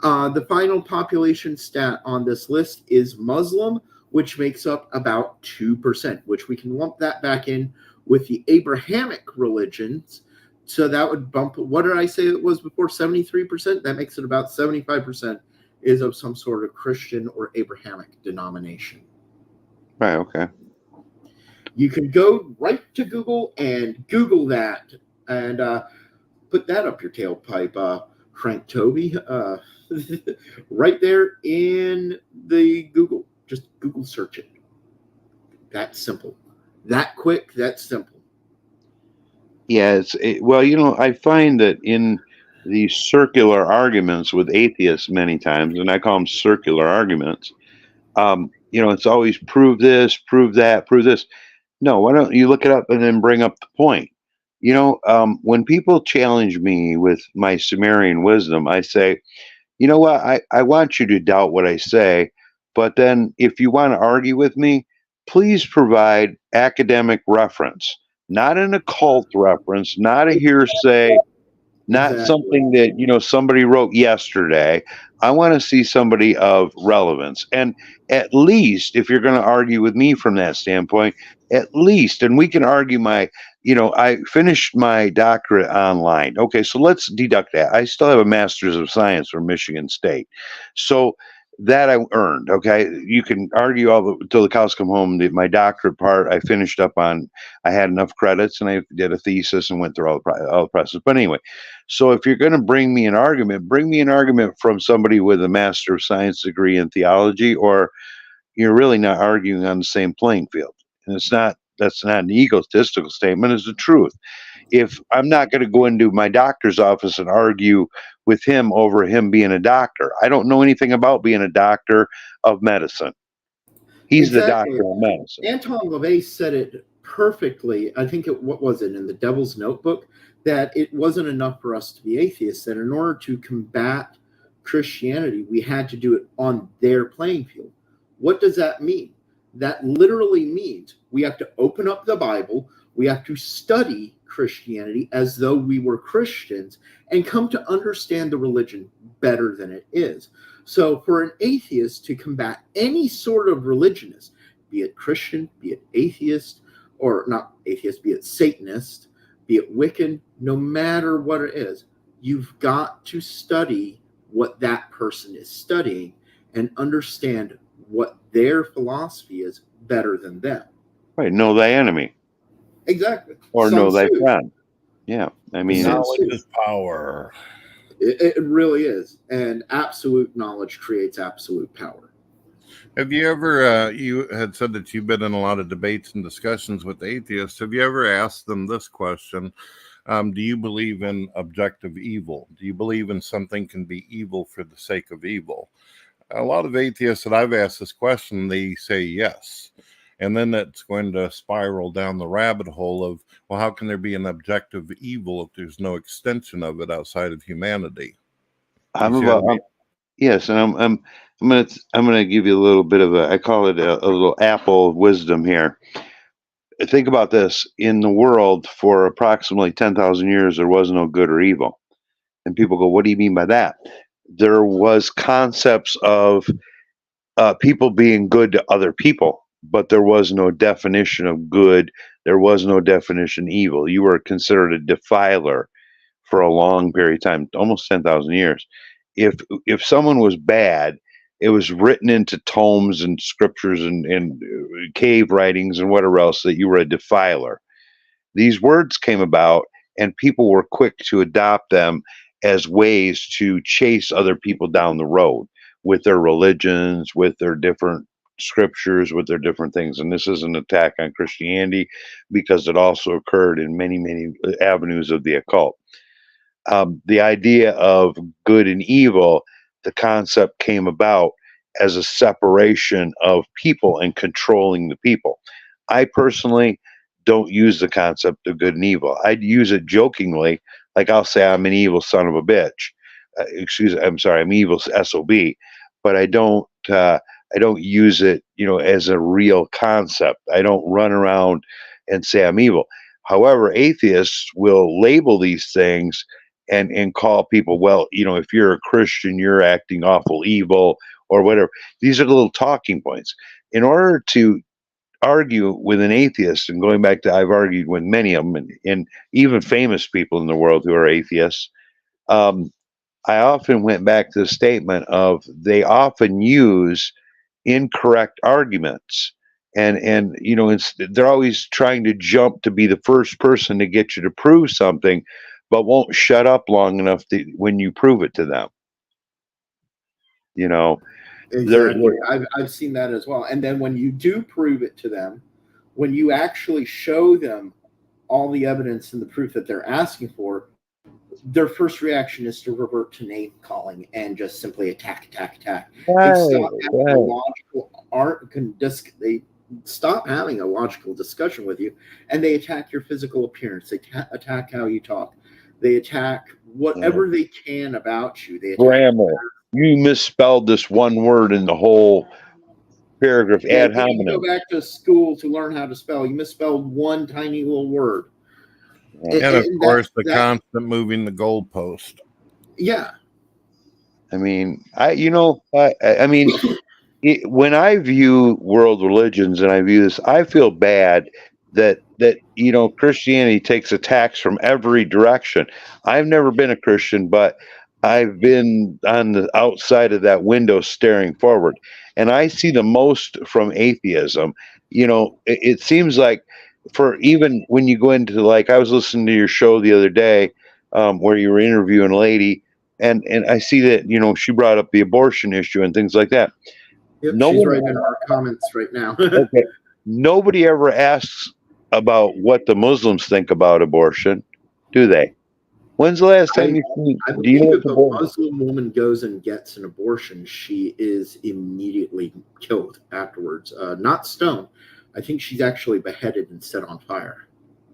The final population stat on this list is Muslim, which makes up about 2%, which we can lump that back in with the Abrahamic religions. So that would bump, what did I say it was before, 73%? That makes it about 75% is of some sort of Christian or Abrahamic denomination. Right, okay. You can go right to Google and Google that and put that up your tailpipe, Frank Toby. Right there in the Google. Just Google search it. That simple. That quick, that simple. Yeah, I find that in these circular arguments with atheists many times, and I call them circular arguments, it's always prove this, prove that, prove this. No, why don't you look it up and then bring up the point? When people challenge me with my Sumerian wisdom, I say, you know what? I want you to doubt what I say, but then if you want to argue with me, please provide academic reference, not an occult reference, not a hearsay, not Exactly. something that somebody wrote yesterday. I want to see somebody of relevance. And at least if you're going to argue with me from that standpoint, at least, and we can argue I finished my doctorate online. Okay, so let's deduct that. I still have a master's of science from Michigan State. So that I earned. Okay, you can argue until the cows come home. My doctorate part I finished up on. I had enough credits, and I did a thesis and went through all the process. But anyway, so if you're going to bring me an argument from somebody with a Master of Science degree in theology, or you're really not arguing on the same playing field. And that's not an egotistical statement, it's the truth. If I'm not going to go into my doctor's office and argue with him over him being a doctor, I don't know anything about being a doctor of medicine. He's the Exactly. doctor of medicine. Anton LaVey said it perfectly. I think what was it in the Devil's Notebook, that it wasn't enough for us to be atheists, that in order to combat Christianity, we had to do it on their playing field. What does that mean? That literally means we have to open up the Bible, we have to study Christianity as though we were Christians and come to understand the religion better than it is. So for an atheist to combat any sort of religionist, be it Christian, be it atheist, or not atheist, be it Satanist, be it Wiccan, no matter what it is, you've got to study what that person is studying and understand what their philosophy is better than them. Right. Know thy enemy. Exactly. Or Sun know thy Tzu. friend. Yeah. I mean, Knowledge is power. It really is. And absolute knowledge creates absolute power. Have you ever, you had said that you've been in a lot of debates and discussions with atheists. Have you ever asked them this question? Do you believe in objective evil? Do you believe in something can be evil for the sake of evil? A lot of atheists that I've asked this question, they say yes. And then that's going to spiral down the rabbit hole of, well, how can there be an objective evil if there's no extension of it outside of humanity? Yes, and I'm gonna give you a little bit of I call it a little apple of wisdom here. Think about this: in the world for approximately 10,000 years, there was no good or evil, and people go, "What do you mean by that?" There was concepts of people being good to other people, but there was no definition of good. There was no definition of evil. You were considered a defiler for a long period of time, almost 10,000 years. If someone was bad, it was written into tomes and scriptures and cave writings and whatever else that you were a defiler. These words came about, and people were quick to adopt them as ways to chase other people down the road with their religions, with their different scriptures, with their different things. And this is an attack on Christianity because it also occurred in many, many avenues of the occult. The idea of good and evil, the concept came about as a separation of people and controlling the people. I personally don't use the concept of good and evil. I'd use it jokingly, like I'll say I'm an evil son of a bitch. I'm sorry, I'm evil SOB, but I don't use it, as a real concept. I don't run around and say I'm evil. However, atheists will label these things and call people, well, if you're a Christian, you're acting awful evil or whatever. These are the little talking points. In order to argue with an atheist, and going back to, I've argued with many of them, and even famous people in the world who are atheists, I often went back to the statement of they often use incorrect arguments. And they're always trying to jump to be the first person to get you to prove something, but won't shut up long enough when you prove it to them. Exactly. I've seen that as well. And then when you do prove it to them, when you actually show them all the evidence and the proof that they're asking for, their first reaction is to revert to name calling and just simply attack. Right, They stop having a logical art. stop having a logical discussion with you, and they attack your physical appearance. They attack how you talk. They attack whatever they can about you. They attack Grammar. You misspelled this one word in the whole paragraph. Yeah, Ad you need to go hominem. back to school to learn how to spell. You misspelled one tiny little word. And of course, the constant moving the goalpost. Yeah. I mean, I mean, when I view world religions and I view this, I feel bad that Christianity takes attacks from every direction. I've never been a Christian, but I've been on the outside of that window staring forward, and I see the most from atheism. It seems like, for even when you go into, like, I was listening to your show the other day, where you were interviewing a lady, and I see that she brought up the abortion issue and things like that. Yep, she's right in our comments right now. Okay. Nobody ever asks about what the Muslims think about abortion, do they? When's the last time I believe if a Muslim woman goes and gets an abortion, she is immediately killed afterwards. Not stoned. I think she's actually beheaded and set on fire.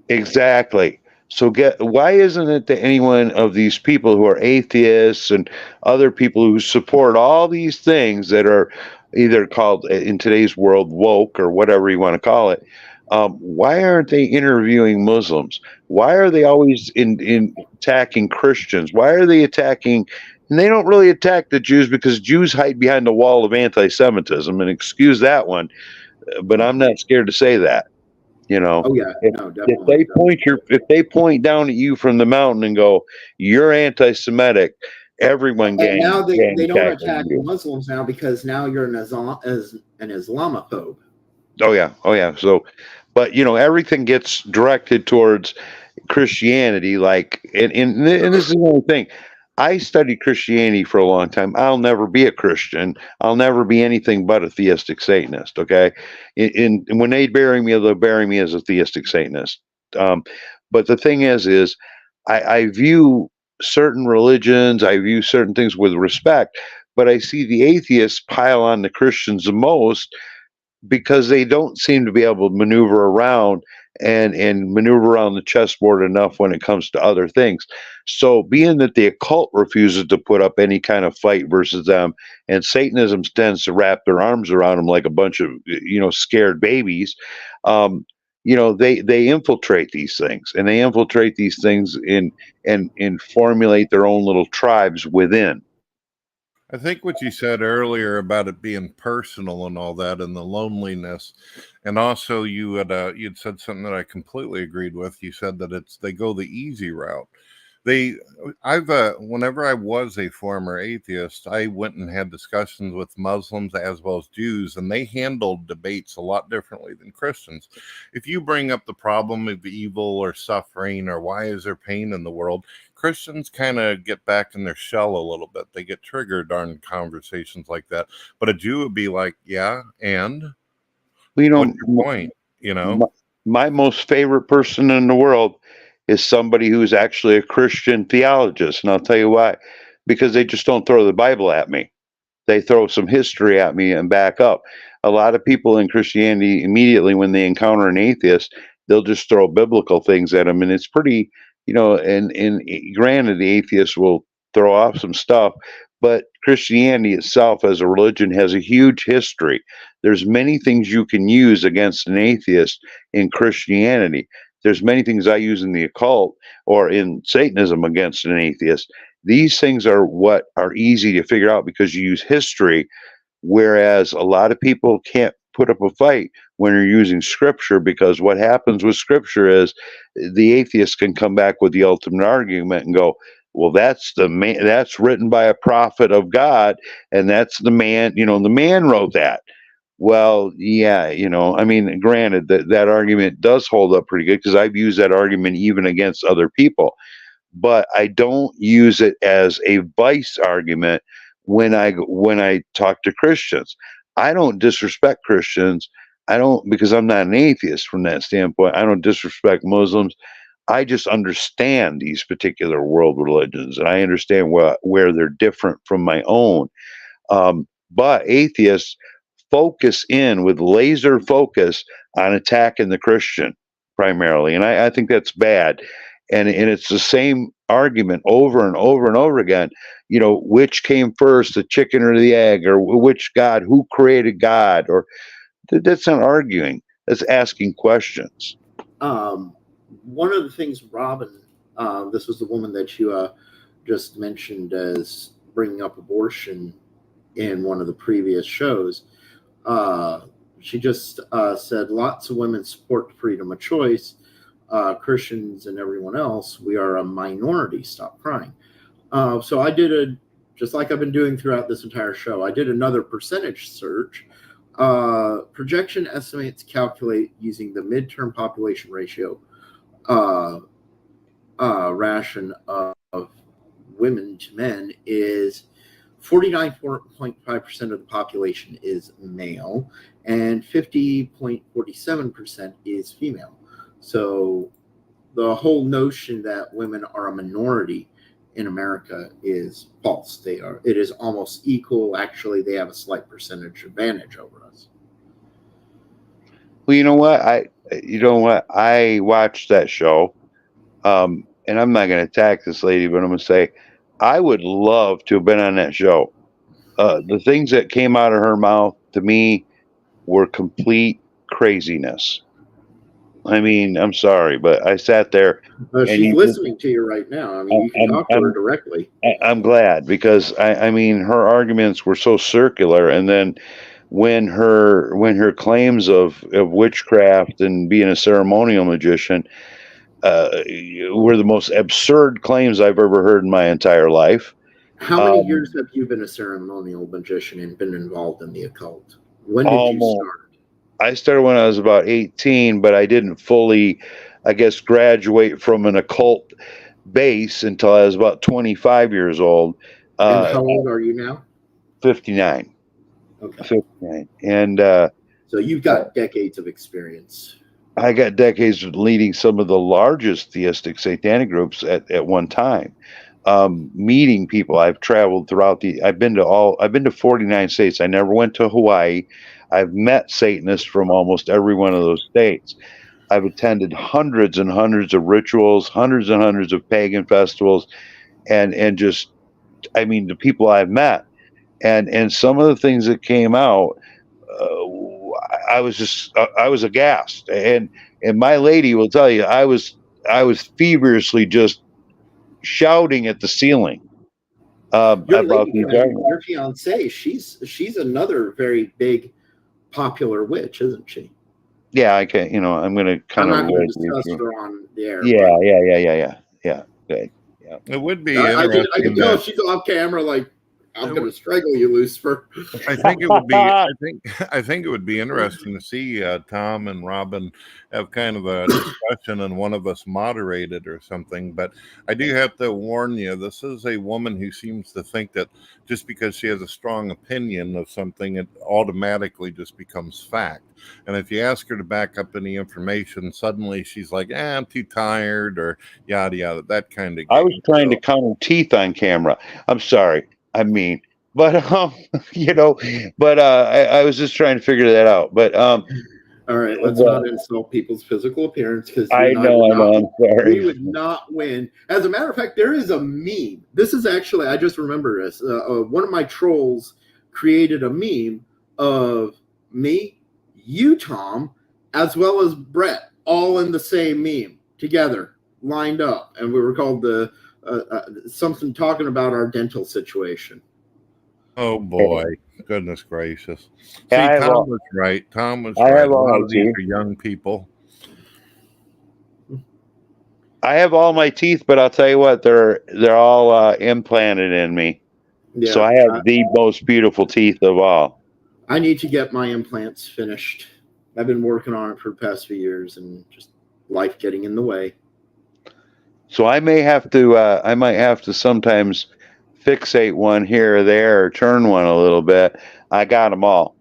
Exactly. So why isn't it that any one of these people who are atheists and other people who support all these things that are either called in today's world woke or whatever you want to call it, why aren't they interviewing Muslims? Why are they always in attacking Christians? Why are they attacking? And they don't really attack the Jews because Jews hide behind the wall of anti-Semitism, and excuse that one, but I'm not scared to say that. Oh yeah, definitely. If they point down at you from the mountain and go, "You're anti-Semitic," everyone and now they don't attack Muslims now because now you're an Islamophobe. Oh yeah. So, but everything gets directed towards Christianity. Like, and this is the only thing. I studied Christianity for a long time. I'll never be a Christian. I'll never be anything but a theistic Satanist. Okay, and when they bury me, they'll bury me as a theistic Satanist. But the thing is I view certain religions, I view certain things with respect, but I see the atheists pile on the Christians the most because they don't seem to be able to maneuver around and maneuver around the chessboard enough when it comes to other things. So being that the occult refuses to put up any kind of fight versus them, and Satanism tends to wrap their arms around them like a bunch of scared babies, they infiltrate these things, and they infiltrate these things and formulate their own little tribes within. I think what you said earlier about it being personal and all that, and the loneliness, and also you'd said something that I completely agreed with. You said that they go the easy route. Whenever I was a former atheist, I went and had discussions with Muslims as well as Jews, and they handled debates a lot differently than Christians. If you bring up the problem of evil or suffering or why is there pain in the world, Christians kind of get back in their shell a little bit. They get triggered on conversations like that. But a Jew would be like, yeah, and what's your point? My most favorite person in the world is somebody who's actually a Christian theologist. And I'll tell you why. Because they just don't throw the Bible at me. They throw some history at me and back up. A lot of people in Christianity, immediately when they encounter an atheist, they'll just throw biblical things at them. And it's pretty, and granted, the atheist will throw off some stuff, but Christianity itself as a religion has a huge history. There's many things you can use against an atheist in Christianity. There's many things I use in the occult or in Satanism against an atheist. These things are what are easy to figure out because you use history, whereas a lot of people can't put up a fight when you're using scripture, because what happens with scripture is the atheist can come back with the ultimate argument and go, well, that's written by a prophet of God, and that's the man, the man wrote that. Well, yeah, granted that argument does hold up pretty good because I've used that argument even against other people, but I don't use it as a vice argument when I talk to Christians. I don't disrespect Christians. Because I'm not an atheist from that standpoint. I don't disrespect Muslims. I just understand these particular world religions, and I understand where they're different from my own. But atheists focus in with laser focus on attacking the Christian primarily. And I think that's bad. And it's the same argument over and over and over again. You know, which came first, the chicken or the egg, or which God, who created God? Or that's not arguing. That's asking questions. One of the things, Robin, this was the woman that you just mentioned as bringing up abortion in one of the previous shows. She just said lots of women support freedom of choice. Christians and everyone else, we are a minority. Stop crying. So I did just like I've been doing throughout this entire show, I did another percentage search. Projection estimates calculate using the midterm population ratio ration of women to men is 49.5% of the population is male and 50.47% is female. So the whole notion that women are a minority in America is false. It is almost equal. Actually, they have a slight percentage advantage over us. Well, you know what? I watched that show, and I'm not going to attack this lady, but I'm going to say I would love to have been on that show. The things that came out of her mouth to me were complete craziness. I mean, I'm sorry, but I sat there. She's listening to you right now. I mean, you can talk to her directly. I'm glad, because I mean, her arguments were so circular, and then when her claims of witchcraft and being a ceremonial magician were the most absurd claims I've ever heard in my entire life. How many years have you been a ceremonial magician and been involved in the occult? When did you start? I started when I was about 18, but I didn't fully, I guess, graduate from an occult base until I was about 25 years old. And how old are you now? 59. Okay. 59. And so you've got decades of experience. I got decades of leading some of the largest theistic satanic groups at one time. Meeting people. I've traveled throughout I've been to 49 states. I never went to Hawaii. I've met Satanists from almost every one of those states. I've attended hundreds and hundreds of rituals, hundreds and hundreds of pagan festivals, and just, I mean, the people I've met, and some of the things that came out, I was aghast, and my lady will tell you, I was feverishly just shouting at the ceiling about these arguments. Your fiance, she's another very big popular witch, isn't she? Yeah, I can. I'm going to kind of. I'm not going to discuss her on the air. Yeah. Okay. Yeah. It would be interesting. I can tell she's off camera. Like, I'm going to strangle you, Lucifer. I think it would be. I think it would be interesting to see Tom and Robin have kind of a discussion, and one of us moderate it or something. But I do have to warn you: this is a woman who seems to think that just because she has a strong opinion of something, it automatically just becomes fact. And if you ask her to back up any information, suddenly she's like, I'm too tired, or yada yada, that kind of game. I was trying to count her teeth on camera. I'm sorry. I mean, but I was just trying to figure that out. But all right, let's not insult people's physical appearance, because I know. I'm sorry. We would not win. As a matter of fact, there is a meme. This is actually, I just remember this. One of my trolls created a meme of me, you, Tom, as well as Brett, all in the same meme together, lined up, and we were called the. Something talking about our dental situation. Oh boy, goodness gracious! See, Tom was right. Tom was right. Have a lot of these are young people. I have all my teeth, but I'll tell you what, they're all implanted in me. Yeah, so I have the most beautiful teeth of all. I need to get my implants finished. I've been working on it for the past few years, and just life getting in the way. So I might have to sometimes fixate one here or there, or turn one a little bit. I got them all.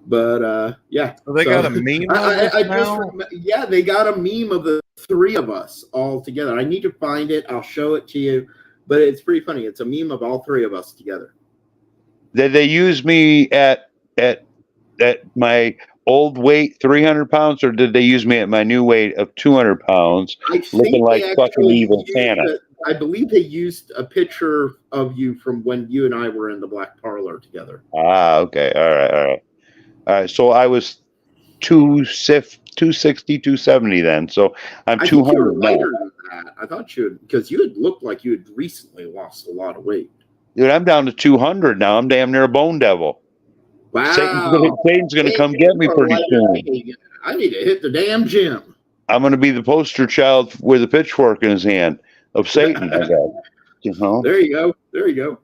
But yeah. So they got a meme they got a meme of the three of us all together. I need to find it. I'll show it to you. But it's pretty funny. It's a meme of all three of us together. Did they use me at my old weight, 300 pounds, or did they use me at my new weight of 200 pounds, I looking think like they fucking actually evil used Santa? I believe they used a picture of you from when you and I were in the Black Parlor together. Ah, okay. All right. So I was 260, 270 then. So I'm I think you were 200 now. lighter than that. I thought you had, because you had looked like you had recently lost a lot of weight. Dude, I'm down to 200 now. I'm damn near a bone devil. Wow. Satan's gonna Hey, come get me you are pretty lighter soon. than me. I need to hit the damn gym. I'm gonna be the poster child with a pitchfork in his hand of Satan, I guess. You know? There you go. There you go.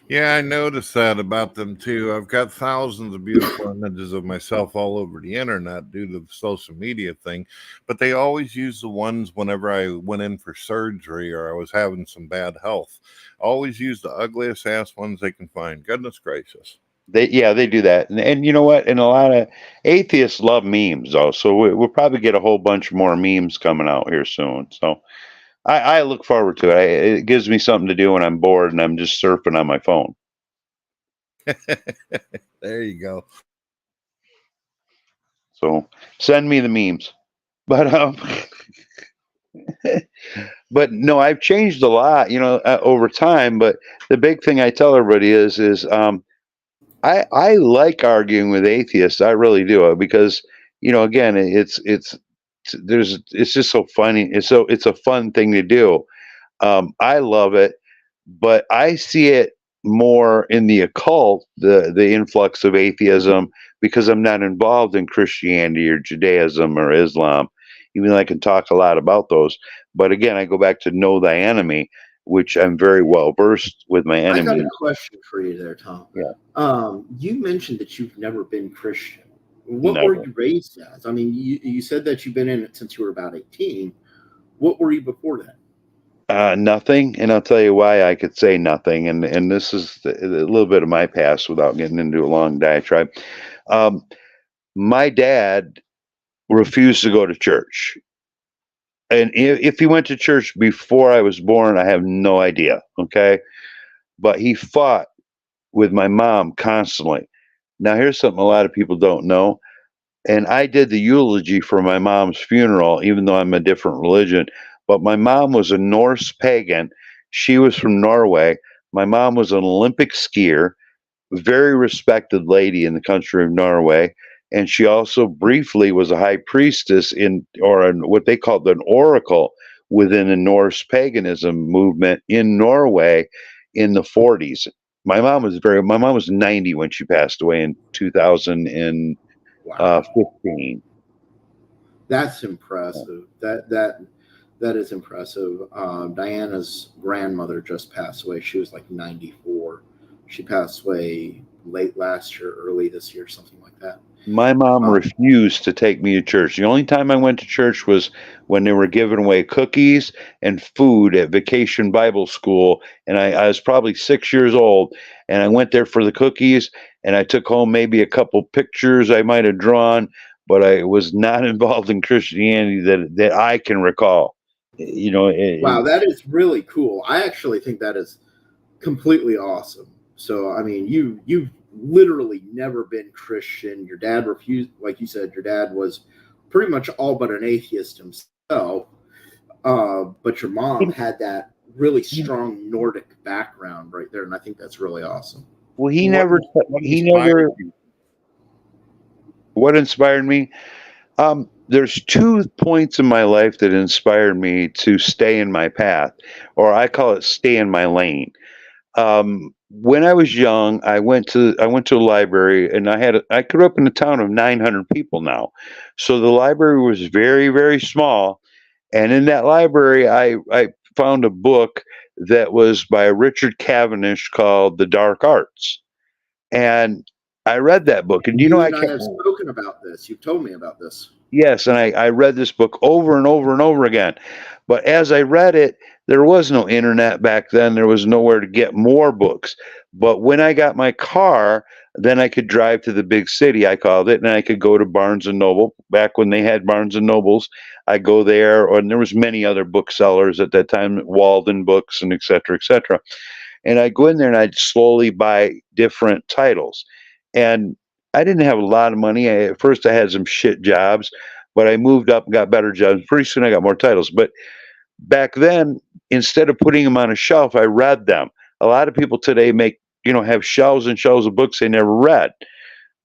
Yeah, I noticed that about them too. I've got thousands of beautiful images of myself all over the internet due to the social media thing, but they always use the ones whenever I went in for surgery or I was having some bad health. Always use the ugliest ass ones they can find. Goodness gracious. They do that, and you know what? And a lot of atheists love memes, though. So we'll probably get a whole bunch more memes coming out here soon. So I look forward to it. It gives me something to do when I'm bored and I'm just surfing on my phone. There you go. So send me the memes. But but no, I've changed a lot, over time. But the big thing I tell everybody is I like arguing with atheists. I really do, because again, it's just so funny. It's a fun thing to do. I love it, but I see it more in the occult, the influx of atheism, because I'm not involved in Christianity or Judaism or Islam, even though I can talk a lot about those. But again, I go back to know thy enemy, which I'm very well versed with my I got enemy. a question for you there, Tom. Yeah. You mentioned that you've never been Christian. What Never. were you raised as? I mean, you said that you've been in it since you were about 18. What were you before that? Nothing, and I'll tell you why I could say nothing. And this is a little bit of my past without getting into a long diatribe. My dad refused to go to church, and if he went to church before I was born, I have no idea. Okay, but he fought with my mom constantly. Now, here's something a lot of people don't know. And I did the eulogy for my mom's funeral, even though I'm a different religion. But my mom was a Norse pagan. She was from Norway. My mom was an Olympic skier, very respected lady in the country of Norway. And she also briefly was a high priestess what they called an oracle within the Norse paganism movement in Norway in the 40s. My mom was 90 when she passed away in 2015. That's impressive. That is impressive. Diana's grandmother just passed away. She was like 94. She passed away late last year, early this year, something like that. My mom refused to take me to church. The only time I went to church was when they were giving away cookies and food at Vacation Bible School. And I was probably 6 years old. And I went there for the cookies. And I took home maybe a couple pictures I might have drawn. But I was not involved in Christianity that I can recall. Wow, that is really cool. I actually think that is completely awesome. So, I mean, you've literally never been Christian. Your dad refused, like you said, your dad was pretty much all but an atheist himself. But your mom had that really strong Nordic background right there, and I think that's really awesome. Well, what inspired me? There's 2 points in my life that inspired me to stay in my path, or I call it stay in my lane. When I was young, I went to a library, and I grew up in a town of 900 people now. So the library was very, very small. And in that library, I found a book that was by Richard Cavendish called The Dark Arts. And I read that book. And I have spoken about this. You've told me about this. Yes, and I read this book over and over and over again. But as I read it, there was no internet back then. There was nowhere to get more books. But when I got my car, then I could drive to the big city, I called it, and I could go to Barnes & Noble. Back when they had Barnes & Nobles, I go there, and there was many other booksellers at that time, Walden Books, and et cetera, et cetera. And I'd go in there and I'd slowly buy different titles. And I didn't have a lot of money. At first, I had some shit jobs, but I moved up and got better jobs. Pretty soon, I got more titles. But back then, instead of putting them on a shelf, I read them. A lot of people today have shelves and shelves of books they never read.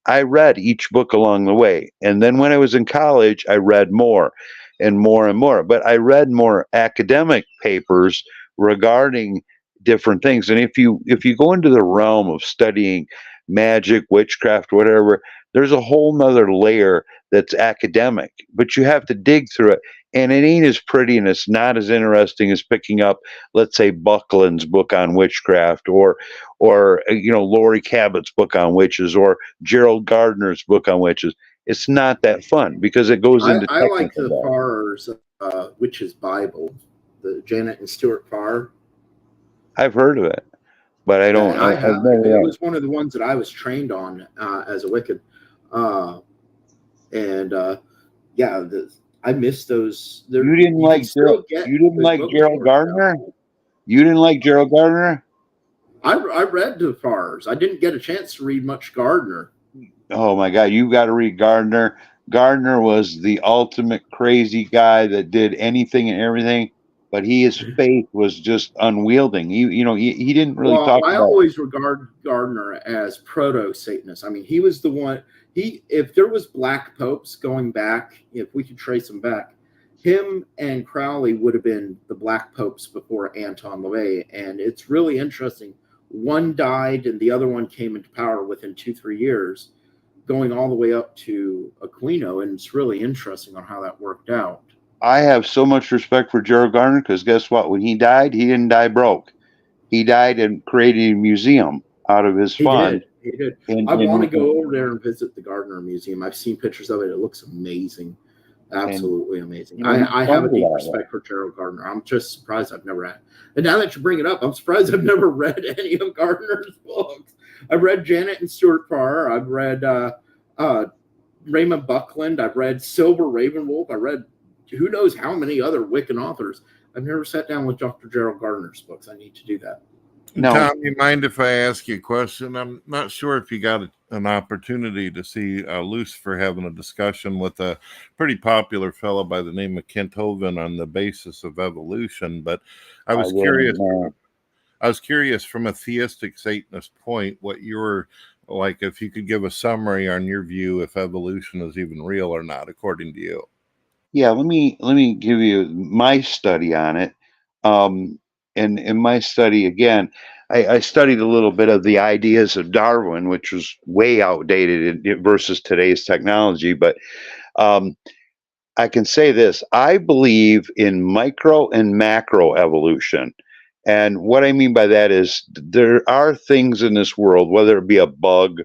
I read each book along the way. And then when I was in college, I read more and more and more. But I read more academic papers regarding different things. And if you go into the realm of studying magic, witchcraft, whatever, there's a whole nother layer that's academic, but you have to dig through it. And it ain't as pretty and it's not as interesting as picking up, let's say, Buckland's book on witchcraft, or Laurie Cabot's book on witches, or Gerald Gardner's book on witches. It's not that fun because it goes into I like the technical. Farr's Witch's Bible, the Janet and Stuart Farr. I've heard of it, but I don't. I have. I've never It read was one of the ones that I was trained on as a Wiccan, yeah, I missed those. You didn't like Gerald Gardner? You didn't like Gerald Gardner? I read the Farrs. I didn't get a chance to read much Gardner. Oh my God, you got to read Gardner. Gardner was the ultimate crazy guy that did anything and everything, but his faith was just unwielding. He didn't really talk I about. always regard Gardner as proto-Satanist. I mean, he was the one. If there was black popes going back, if we could trace them back, him and Crowley would have been the black popes before Anton LaVey. And it's really interesting. One died and the other one came into power within 2-3 years, going all the way up to Aquino. And it's really interesting on how that worked out. I have so much respect for Gerald Gardner because guess what? When he died, he didn't die broke. He died and created a museum out of his fund. He did. I want to go over there and visit the Gardner Museum. I've seen pictures of it. It looks amazing. Absolutely amazing. I have a deep respect for Gerald Gardner. I'm just surprised I've never had. And now that you bring it up, I'm surprised I've never read any of Gardner's books. I've read Janet and Stuart Farr. I've read Raymond Buckland. I've read Silver Ravenwolf. I read who knows how many other Wiccan authors. I've never sat down with Dr. Gerald Gardner's books. I need to do that. No. Tom, you mind if I ask you a question? I'm not sure if you got an opportunity to see Lucifer having a discussion with a pretty popular fellow by the name of Kent Hovind on the basis of evolution, but I was curious. I was curious from a theistic Satanist point, what you're like, if you could give a summary on your view if evolution is even real or not, according to you. Yeah, let me give you my study on it. And in my study, again, I studied a little bit of the ideas of Darwin, which was way outdated versus today's technology. But I can say this: I believe in micro and macro evolution. And what I mean by that is there are things in this world, whether it be a bug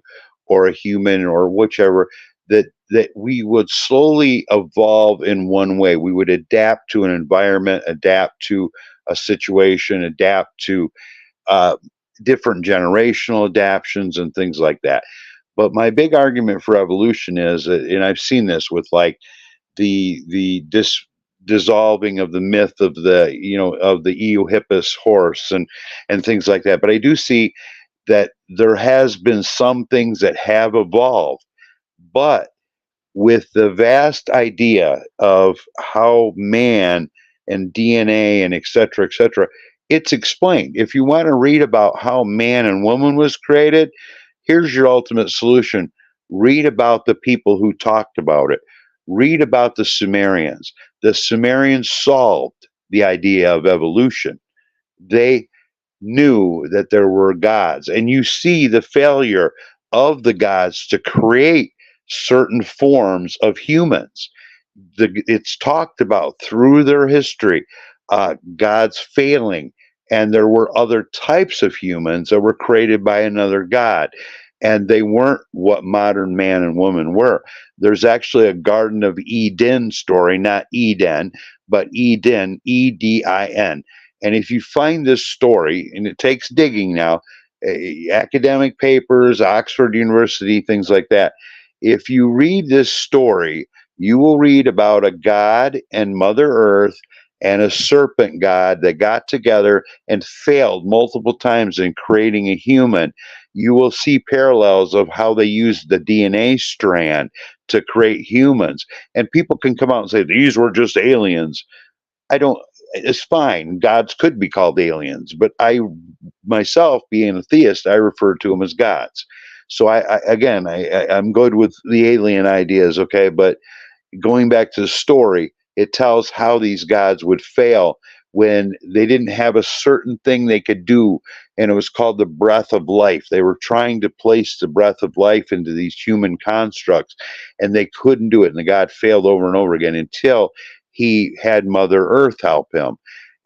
or a human or whichever, that we would slowly evolve in one way. We would adapt to an environment, adapt to a situation, adapt to different generational adaptions and things like that. But my big argument for evolution is, and I've seen this with like the dissolving of the myth of the Eohippus horse and things like that. But I do see that there has been some things that have evolved, but with the vast idea of how man and DNA and et cetera, it's explained. If you want to read about how man and woman was created, here's your ultimate solution. Read about the people who talked about it. Read about the Sumerians. The Sumerians solved the idea of evolution. They knew that there were gods, and you see the failure of the gods to create certain forms of humans. It's talked about through their history, gods failing, and there were other types of humans that were created by another god, and they weren't what modern man and woman were. There's actually a Garden of Eden story, not Eden, but Eden, Edin. And if you find this story, and it takes digging now, academic papers, Oxford University, things like that. If you read this story, you will read about a god and Mother Earth and a serpent god that got together and failed multiple times in creating a human, you will see parallels of how they used the DNA strand to create humans. And people can come out and say, these were just aliens. I don't, it's fine. Gods could be called aliens, but I, myself, being a theist, I refer to them as gods. So I'm good with the alien ideas, okay? But going back to the story, it tells how these gods would fail when they didn't have a certain thing they could do, and it was called the breath of life. They were trying to place the breath of life into these human constructs, and they couldn't do it, and the god failed over and over again until he had Mother Earth help him.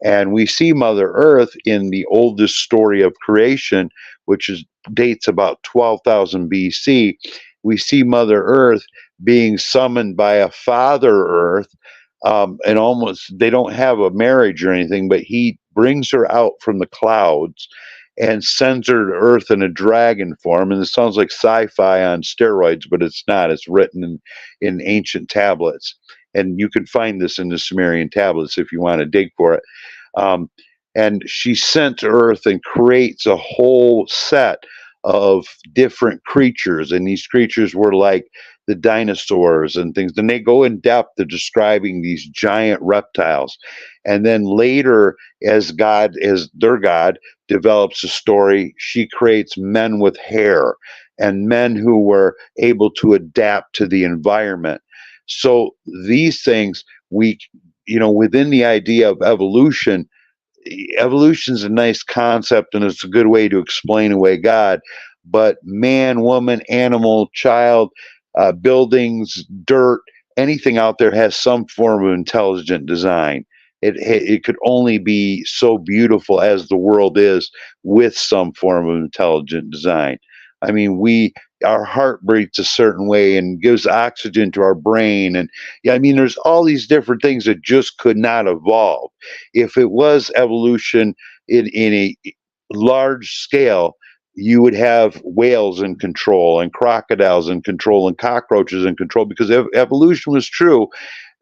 And we see Mother Earth in the oldest story of creation, which dates about 12,000 BC. We see Mother Earth being summoned by a Father Earth, and almost they don't have a marriage or anything, but he brings her out from the clouds and sends her to Earth in a dragon form. And it sounds like sci-fi on steroids, but it's not. It's written in ancient tablets, and you can find this in the Sumerian tablets if you want to dig for it. And she sent to Earth and creates a whole set of different creatures, and these creatures were like the dinosaurs and things. Then they go in depth to describing these giant reptiles. And then later, as their God develops a story, she creates men with hair and men who were able to adapt to the environment. So these things, within the idea of evolution is a nice concept, and it's a good way to explain away God. But man, woman, animal, child, buildings, dirt, anything out there has some form of intelligent design. It could only be so beautiful as the world is with some form of intelligent design. I mean, our heart beats a certain way and gives oxygen to our brain. And there's all these different things that just could not evolve. If it was evolution in a large scale, you would have whales in control and crocodiles in control and cockroaches in control, because if evolution was true,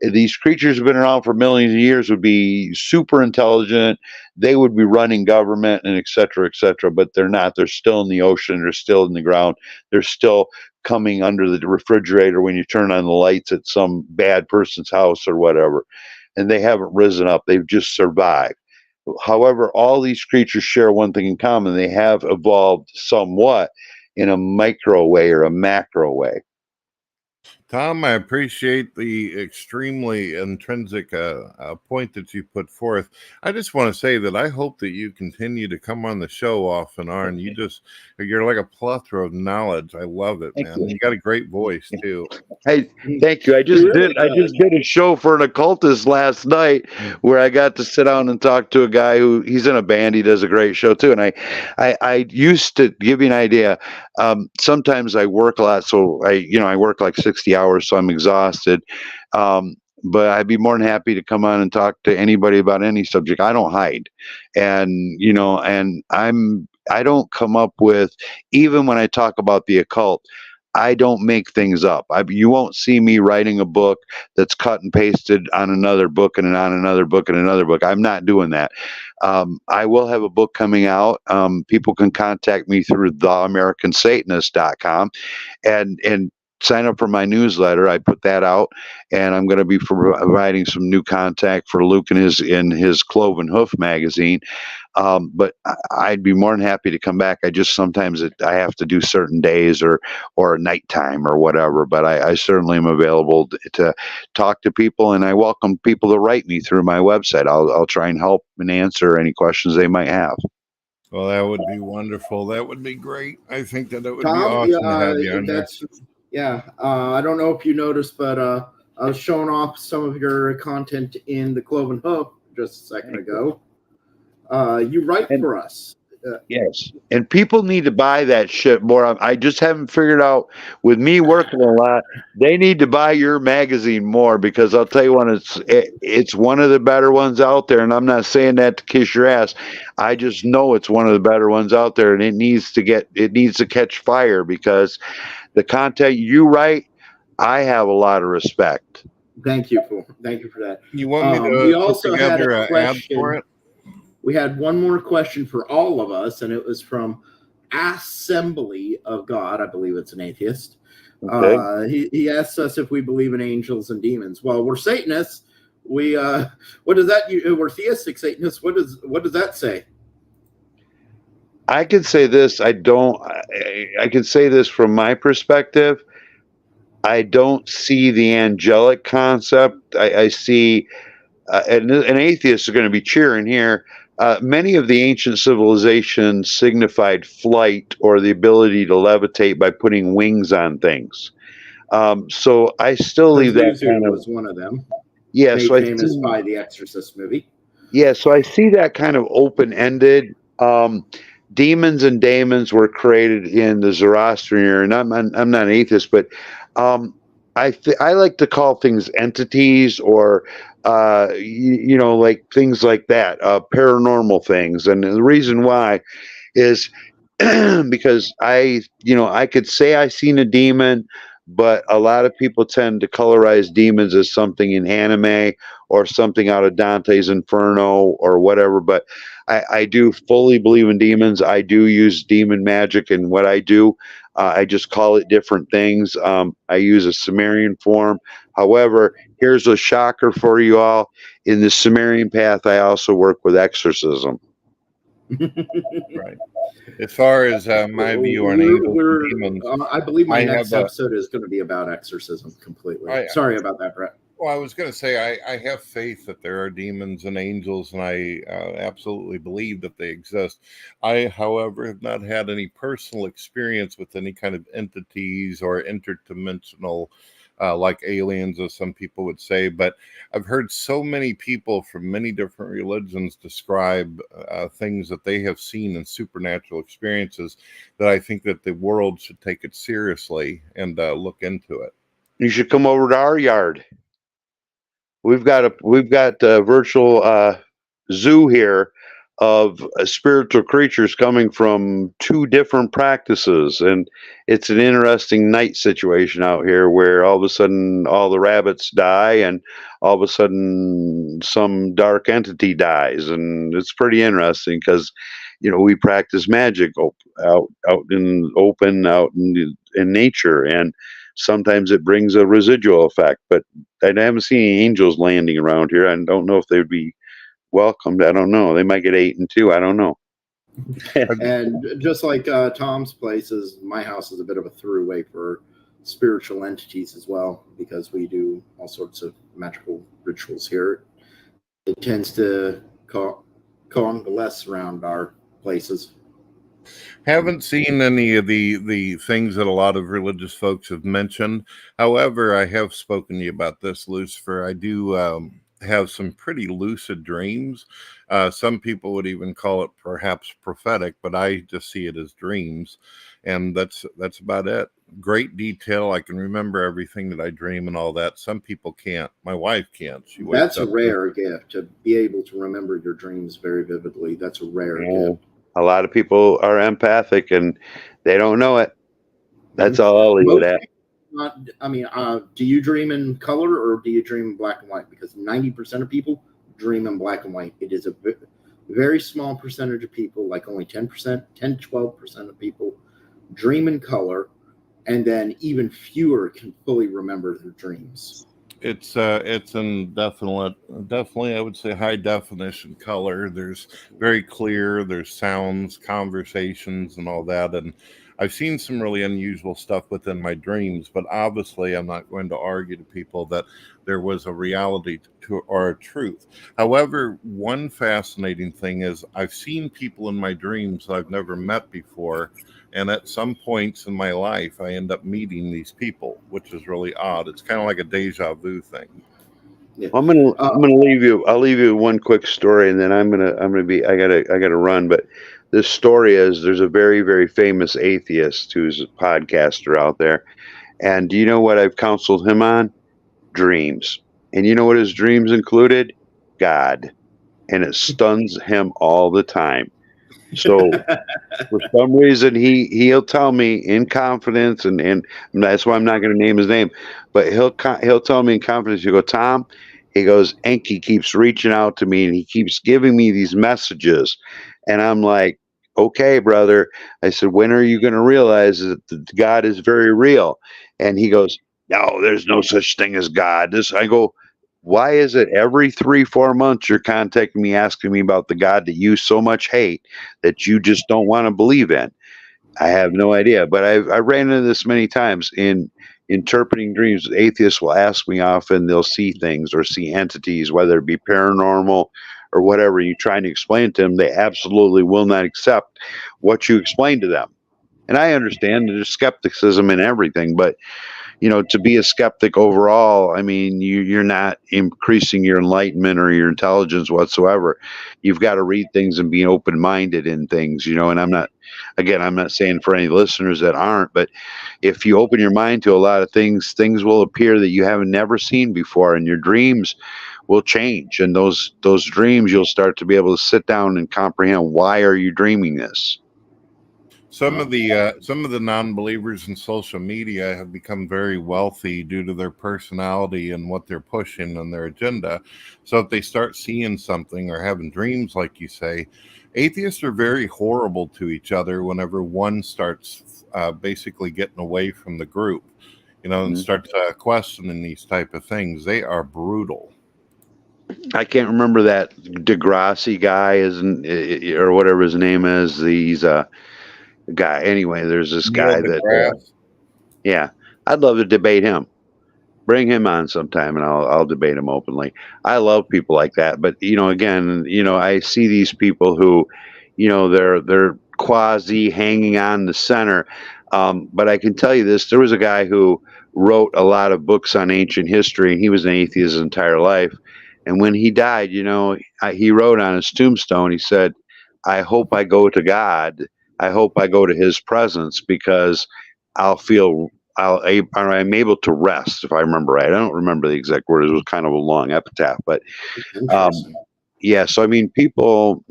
these creatures have been around for millions of years, would be super intelligent. They would be running government and et cetera, but they're not. They're still in the ocean. They're still in the ground. They're still coming under the refrigerator when you turn on the lights at some bad person's house or whatever. And they haven't risen up. They've just survived. However, all these creatures share one thing in common. They have evolved somewhat in a micro way or a macro way. Tom, I appreciate the extremely intrinsic point that you put forth. I just want to say that I hope that you continue to come on the show off and on. You're like a plethora of knowledge. I love it, man. You got a great voice too. Hey, thank you. I just did a show for an occultist last night where I got to sit down and talk to a guy he's in a band. He does a great show too. And I used to give you an idea. Sometimes I work a lot, so I work like 60 hours, so I'm exhausted. But I'd be more than happy to come on and talk to anybody about any subject. I don't hide, and I don't come up with, even when I talk about the occult, I don't make things up. You won't see me writing a book that's cut and pasted on another book and on another book and another book. I'm not doing that. I will have a book coming out. People can contact me through theamericansatanist.com and sign up for my newsletter. I put that out, and I'm going to be providing some new contact for Luke in his Cloven Hoof magazine. But I'd be more than happy to come back. Sometimes I have to do certain days or nighttime or whatever, but I certainly am available to talk to people, and I welcome people to write me through my website. I'll try and help and answer any questions they might have. Well, that would be wonderful. That would be great. I think that it would be awesome to have you on this. Yeah, I don't know if you noticed, but I was showing off some of your content in the Cloven Hoof just a second ago. You write for us. Yes, and people need to buy that shit more. I just haven't figured out, with me working a lot, they need to buy your magazine more, because I'll tell you what, it's one of the better ones out there, and I'm not saying that to kiss your ass. I just know it's one of the better ones out there, and it needs to catch fire, because the content you write, I have a lot of respect. Thank you for that. You want me to We put also had together a an ad for question. it? We had one more question for all of us, and it was from Assembly of God. I believe it's an atheist. Okay. He asks us if we believe in angels and demons. Well, we're Satanists. We what does that? We're theistic Satanists. What does that say? I could say this. I could say this from my perspective. I don't see the angelic concept. I see, and atheists are going to be cheering here. Many of the ancient civilizations signified flight or the ability to levitate by putting wings on things. So I still leave that kind of. Was one of them. Yeah, Made so famous by the Exorcist movie. Yeah, so I see that kind of open-ended. Demons and daemons were created in the Zoroastrian era, and I'm not an atheist, but I like to call things entities or like things like that, paranormal things, and the reason why is because I could say I seen a demon, but a lot of people tend to colorize demons as something in anime or something out of Dante's Inferno or whatever. But I do fully believe in demons. I do use demon magic in what I do. I just call it different things. I use a Sumerian form. However, here's a shocker for you all. In the Sumerian path, I also work with exorcism. Right. As far as my view on angels and demons, I believe my next episode is going to be about exorcism completely. Sorry about that, Brett. Well, I was going to say I have faith that there are demons and angels, and I absolutely believe that they exist. I, however, have not had any personal experience with any kind of entities or interdimensional like aliens, as some people would say. But I've heard so many people from many different religions describe things that they have seen in supernatural experiences that I think that the world should take it seriously and look into it. You should come over to our yard. We've got a virtual zoo here of spiritual creatures coming from 2 different practices, and it's an interesting night situation out here where all of a sudden all the rabbits die and all of a sudden some dark entity dies, and it's pretty interesting because we practice magic out in open, out in nature, and sometimes it brings a residual effect. But I haven't seen any angels landing around here. I don't know if they would be welcomed. I don't know. They might get eaten too. I don't know. And just like Tom's place my house is a bit of a throughway for spiritual entities as well, because we do all sorts of magical rituals here. It tends to coalesce around our places. Haven't seen any of the things that a lot of religious folks have mentioned. However, I have spoken to you about this, Lucifer. I do have some pretty lucid dreams. Some people would even call it perhaps prophetic, but I just see it as dreams, and that's about it. Great detail. I can remember everything that I dream and all that. Some people can't. My wife can't. That's a rare gift, to be able to remember your dreams very vividly. That's a rare gift. A lot of people are empathic and they don't know it. That's all I'll leave it at. Do you dream in color or do you dream in black and white? Because 90% of people dream in black and white. It is a very small percentage of people, like only 10%, 12% of people dream in color, and then even fewer can fully remember their dreams. It's in definitely I would say high definition color. There's very clear, there's sounds, conversations, and all that. And I've seen some really unusual stuff within my dreams, but obviously I'm not going to argue to people that there was a reality to or a truth. However, one fascinating thing is I've seen people in my dreams that I've never met before. And at some points in my life, I end up meeting these people, which is really odd. It's kind of like a deja vu thing. Yeah. I'm gonna leave you. I'll leave you one quick story, and then I gotta run. But this story is there's a very, very famous atheist who's a podcaster out there, and do you know what I've counseled him on? Dreams. And you know what his dreams included? God, and it stuns him all the time. So for some reason, he'll tell me in confidence, and that's why I'm not going to name his name, but he'll tell me in confidence. You go, Tom. He goes, Enki keeps reaching out to me, and he keeps giving me these messages, and I'm like, okay, brother. I said, when are you going to realize that God is very real? And he goes, no, there's no such thing as God. I go, why is it every 3-4 months you're contacting me asking me about the God that you so much hate that you just don't want to believe in? I have no idea, but I ran into this many times in interpreting dreams. Atheists will ask me often, they'll see things or see entities, whether it be paranormal or whatever. You trying to explain to them, they absolutely will not accept what you explain to them. And I understand there's skepticism in everything, but to be a skeptic overall, I mean, you're not increasing your enlightenment or your intelligence whatsoever. You've got to read things and be open-minded in things, and I'm not saying for any listeners that aren't, but if you open your mind to a lot of things will appear that you haven't never seen before, and your dreams will change. And those dreams, you'll start to be able to sit down and comprehend, why are you dreaming this? Some of the non-believers in social media have become very wealthy due to their personality and what they're pushing and their agenda. So if they start seeing something or having dreams, like you say, atheists are very horrible to each other whenever one starts basically getting away from the group, and starts questioning these type of things. They are brutal. I can't remember that Degrassi guy, or whatever his name is. He's a guy. Anyway, there's this guy that, yeah, I'd love to debate him. Bring him on sometime, and I'll debate him openly. I love people like that, but again, I see these people who, they're quasi hanging on the center. But I can tell you this: there was a guy who wrote a lot of books on ancient history, and he was an atheist his entire life. And when he died, he wrote on his tombstone, he said, "I hope I go to God. I hope I go to His presence, because I'm able to rest," if I remember right. I don't remember the exact word. It was kind of a long epitaph, but yeah. So I mean, people,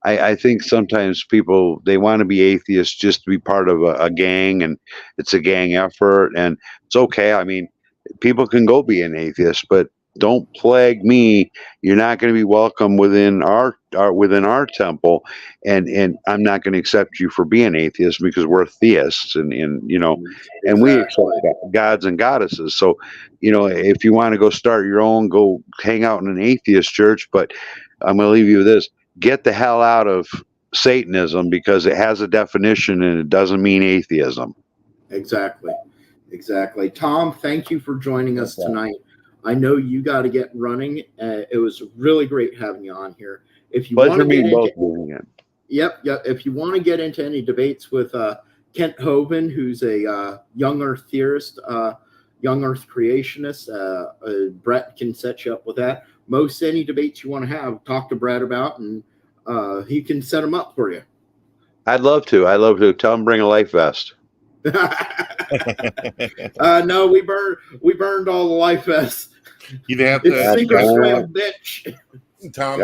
I think sometimes people, they want to be atheists just to be part of a gang, and it's a gang effort, and it's okay. I mean, people can go be an atheist, but don't plague me. You're not going to be welcome within our temple, and I'm not going to accept you for being atheist, because we're theists, and and we accept gods and goddesses. So, if you want to go start your own, go hang out in an atheist church. But I'm going to leave you with this: get the hell out of Satanism, because it has a definition and it doesn't mean atheism. Exactly. Tom, thank you for joining us tonight. I know you got to get running. It was really great having you on here. If you want to get into, if you want to get into any debates with Kent Hovind, who's a young Earth theorist, young Earth creationist, Brett can set you up with that. Most any debates you want to have, talk to Brett about, and he can set them up for you. I'd love to. Tell him bring a life vest. No, we burned all the life vests. You'd have to sink or swim, bitch. Tom,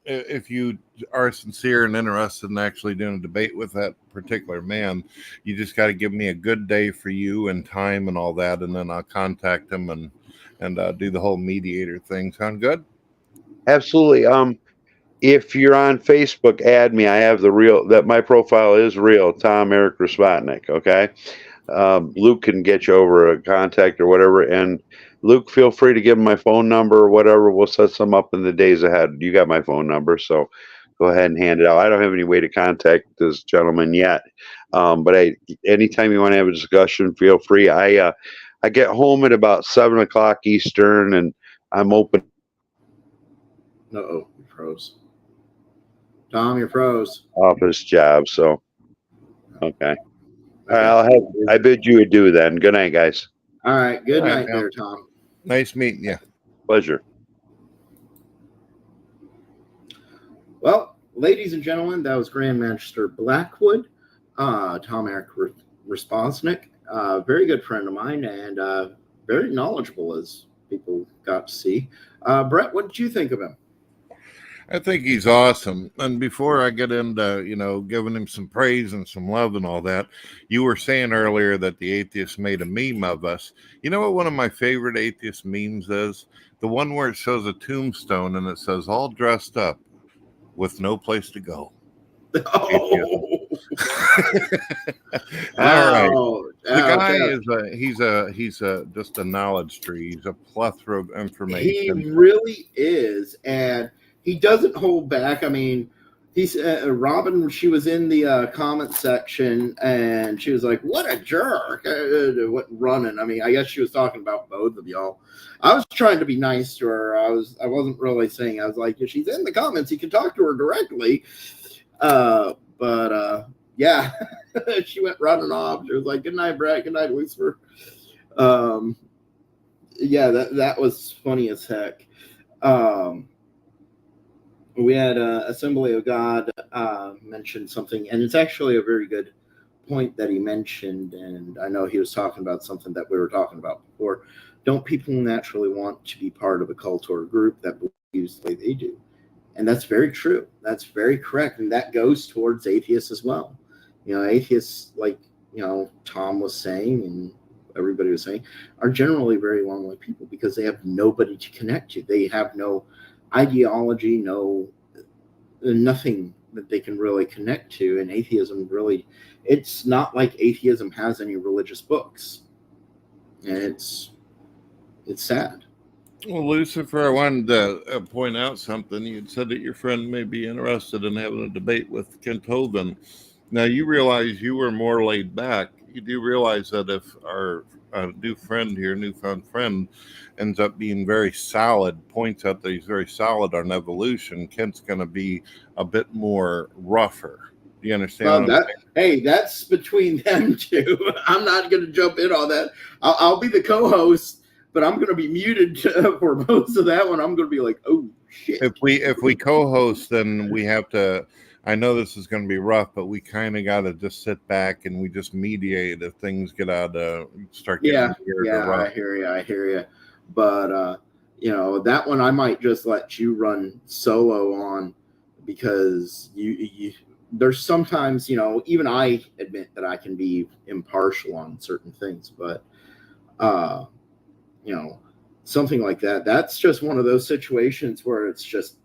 if you are sincere and interested in actually doing a debate with that particular man, you just got to give me a good day for you and time and all that, and then I'll contact him and do the whole mediator thing. Sound good? Absolutely. If you're on Facebook, add me. I have my profile is real, Tom Eric Respotnik. Okay. Luke can get you over a contact or whatever. And Luke, feel free to give him my phone number or whatever. We'll set some up in the days ahead. You got my phone number, so go ahead and hand it out. I don't have any way to contact this gentleman yet. But anytime you want to have a discussion, feel free. I get home at about 7:00 Eastern, and I'm open. You froze. Tom, you're froze. Office job, so okay. All right, I bid you adieu then. Good night, guys. All right, good night there, Tom. Nice meeting you. Pleasure. Well, ladies and gentlemen, that was Grandmaster Blackwood, Tom Eric Responsnick, very good friend of mine, and very knowledgeable, as people got to see. Brett, what did you think of him? I think he's awesome. And before I get into, giving him some praise and some love and all that, you were saying earlier that the atheists made a meme of us. You know what one of my favorite atheist memes is? The one where it shows a tombstone and it says, all dressed up with no place to go. Oh, All right. oh, The guy yeah. he's just a knowledge tree. He's a plethora of He information. really is, and he doesn't hold back. I mean, he's Robin. She was in the comment section, and she was like, "What a jerk!" What running? I mean, I guess she was talking about both of y'all. I was trying to be nice to her. I wasn't really saying. I was like, if she's in the comments, you can talk to her directly. But yeah, she went running off. She was like, "Good night, Brett. Good night, Lucifer." Yeah, that was funny as heck. We had Assembly of God mention something, and it's actually a very good point that he mentioned. And I know he was talking about something that we were talking about before. Don't people naturally want to be part of a cult or a group that believes the way they do? And that's very true. That's very correct. And that goes towards atheists as well. Atheists, like, Tom was saying and everybody was saying, are generally very lonely people because they have nobody to connect to. They have no ideology, nothing that they can really connect to. And atheism really, it's not like atheism has any religious books. And it's sad. Well, Lucifer, I wanted to point out something. You had said that your friend may be interested in having a debate with Cloven. Now, you realize you were more laid back. You do realize that if our newfound friend, ends up being very solid, points out that he's very solid on evolution, Kent's going to be a bit more rougher. Do you understand? Hey, that's between them two. I'm not going to jump in on that. I'll be the co-host, but I'm going to be muted for most of that one. I'm going to be like, oh shit. If we co-host, then we have to. I know this is going to be rough, but we kind of got to just sit back and we just mediate if things get out of start getting weird or rough. I hear you. But that one I might just let you run solo on, because you there's sometimes, even I admit that I can be impartial on certain things, but something like that, that's just one of those situations where it's just,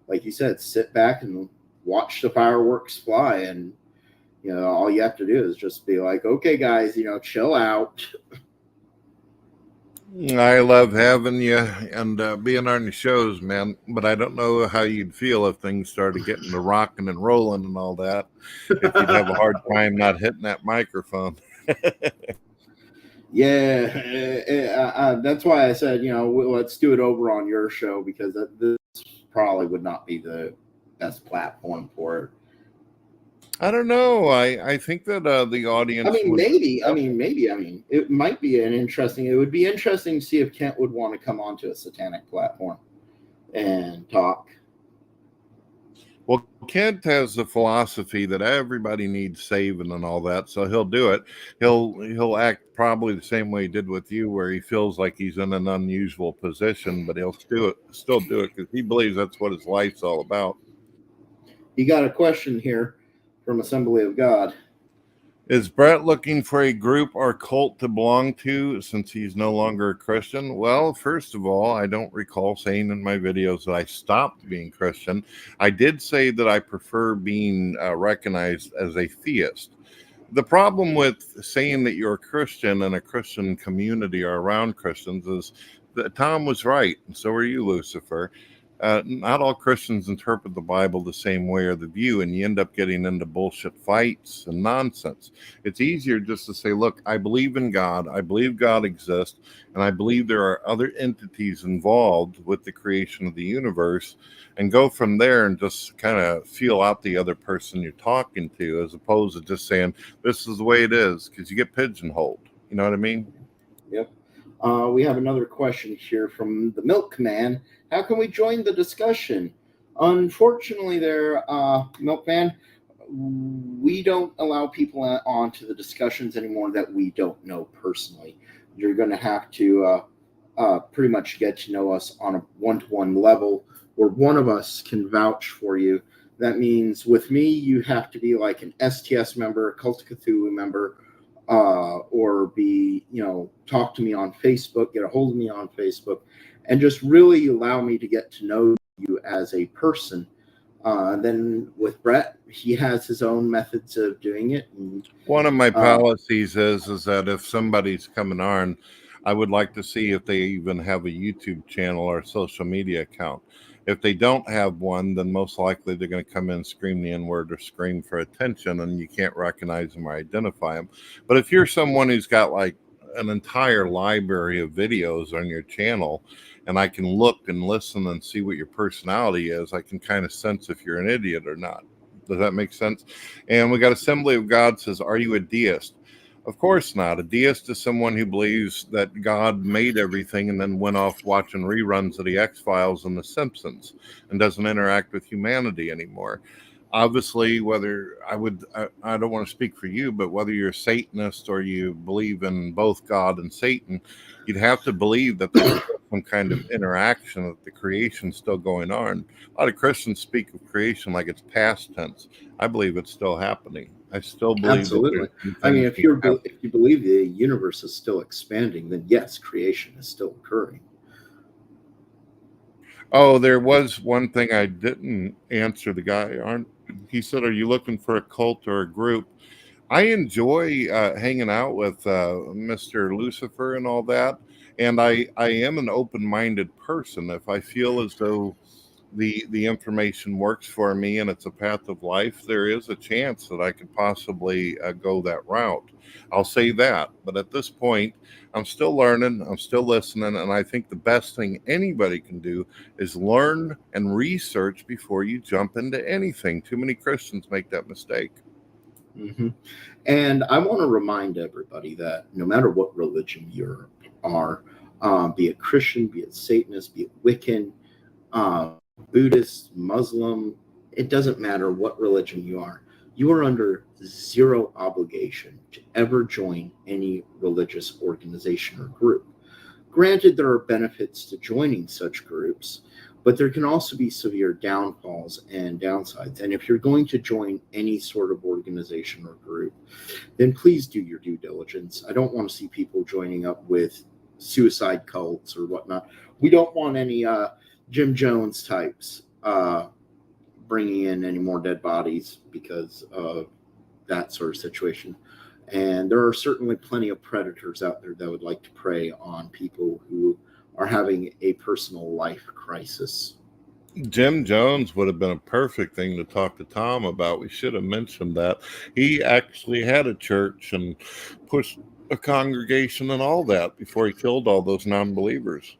like you said, sit back and watch the fireworks fly. And, all you have to do is just be like, okay, guys, chill out. I love having you and being on the shows, man. But I don't know how you'd feel if things started getting to rocking and rolling and all that. If you'd have a hard time not hitting that microphone. Yeah, that's why I said, let's do it over on your show, because this probably would not be the best platform for it. I don't know. I think that the audience. Maybe. It might be it would be interesting to see if Kent would want to come onto a satanic platform and talk. Well, Kent has the philosophy that everybody needs saving and all that, so he'll do it. He'll act probably the same way he did with you, where he feels like he's in an unusual position, but he'll still do it because he believes that's what his life's all about. You got a question here from Assembly of God. Is Brett looking for a group or cult to belong to since he's no longer a Christian? Well, first of all, I don't recall saying in my videos that I stopped being Christian. I did say that I prefer being recognized as a theist. The problem with saying that you're a Christian in a Christian community or around Christians is that Tom was right, and so are you, Lucifer. Not all Christians interpret the Bible the same way or the view, and you end up getting into bullshit fights and nonsense. It's easier just to say, look, I believe in God, I believe God exists, and I believe there are other entities involved with the creation of the universe, and go from there and just kind of feel out the other person you're talking to, as opposed to just saying, this is the way it is, because you get pigeonholed. You know what I mean? Yep. We have another question here from the Milkman. How can we join the discussion? Unfortunately, Milkman, we don't allow people onto the discussions anymore that we don't know personally. You're going to have to pretty much get to know us on a one-to-one level or one of us can vouch for you. That means with me, you have to be like an STS member, a Cult of Cthulhu member, or be, talk to me on Facebook, get a hold of me on Facebook, and just really allow me to get to know you as a person. Then with Brett, he has his own methods of doing it. And, one of my policies is that if somebody's coming on, I would like to see if they even have a YouTube channel or a social media account. If they don't have one, then most likely they're going to come in and scream the N-word or scream for attention, and you can't recognize them or identify them. But if you're someone who's got like an entire library of videos on your channel, and I can look and listen and see what your personality is, I can kind of sense if you're an idiot or not. Does that make sense? And we got Assembly of God says, are you a deist? Of course not. A deist is someone who believes that God made everything and then went off watching reruns of the X-Files and the Simpsons and doesn't interact with humanity anymore. Obviously, whether I don't want to speak for you, but whether you're a Satanist or you believe in both God and Satan, you'd have to believe that there's some kind of interaction, that the creation's still going on. A lot of Christians speak of creation like it's past tense. I believe it's still happening. I still believe absolutely. I mean, if you believe the universe is still expanding, then yes, creation is still occurring. Oh, there was one thing I didn't answer the guy. He said, are you looking for a cult or a group? I enjoy hanging out with Mr. Lucifer and all that. And I am an open-minded person. If I feel as though the information works for me and it's a path of life, there is a chance that I could possibly go that route. I'll say that. But at this point, I'm still learning, I'm still listening, and I think the best thing anybody can do is learn and research before you jump into anything. Too many Christians make that mistake. Mm-hmm. And I want to remind everybody that no matter what religion you are, be it Christian, be it Satanist, be it Wiccan, Buddhist, Muslim, it doesn't matter what religion you are under zero obligation to ever join any religious organization or group. Granted, there are benefits to joining such groups, but there can also be severe downfalls and downsides. And if you're going to join any sort of organization or group, then please do your due diligence. I don't want to see people joining up with suicide cults or whatnot. We don't want any Jim Jones types bringing in any more dead bodies because of that sort of situation. And there are certainly plenty of predators out there that would like to prey on people who are having a personal life crisis. Jim Jones would have been a perfect thing to talk to Tom about. We should have mentioned that. He actually had a church and pushed a congregation and all that before he killed all those non-believers.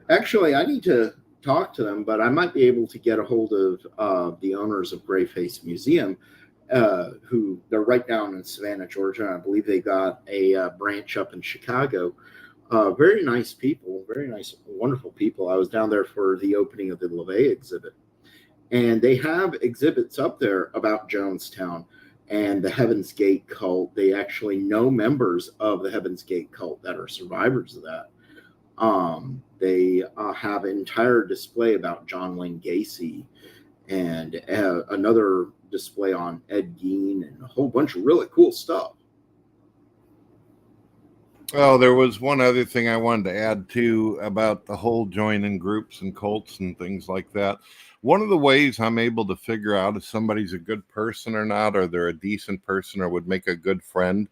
Actually, I need to talk to them, but I might be able to get a hold of the owners of Greyface Museum, who they're right down in Savannah, Georgia. I believe they got a branch up in Chicago. Very nice people, very nice, wonderful people. I was down there for the opening of the LeVay exhibit, and they have exhibits up there about Jonestown and the Heaven's Gate cult. They actually know members of the Heaven's Gate cult that are survivors of that. They have an entire display about John Wayne Gacy and another display on Ed Gein and a whole bunch of really cool stuff. Well, there was one other thing I wanted to add too about the whole joining groups and cults and things like that. One of the ways I'm able to figure out if somebody's a good person or not, or they're a decent person or would make a good friend,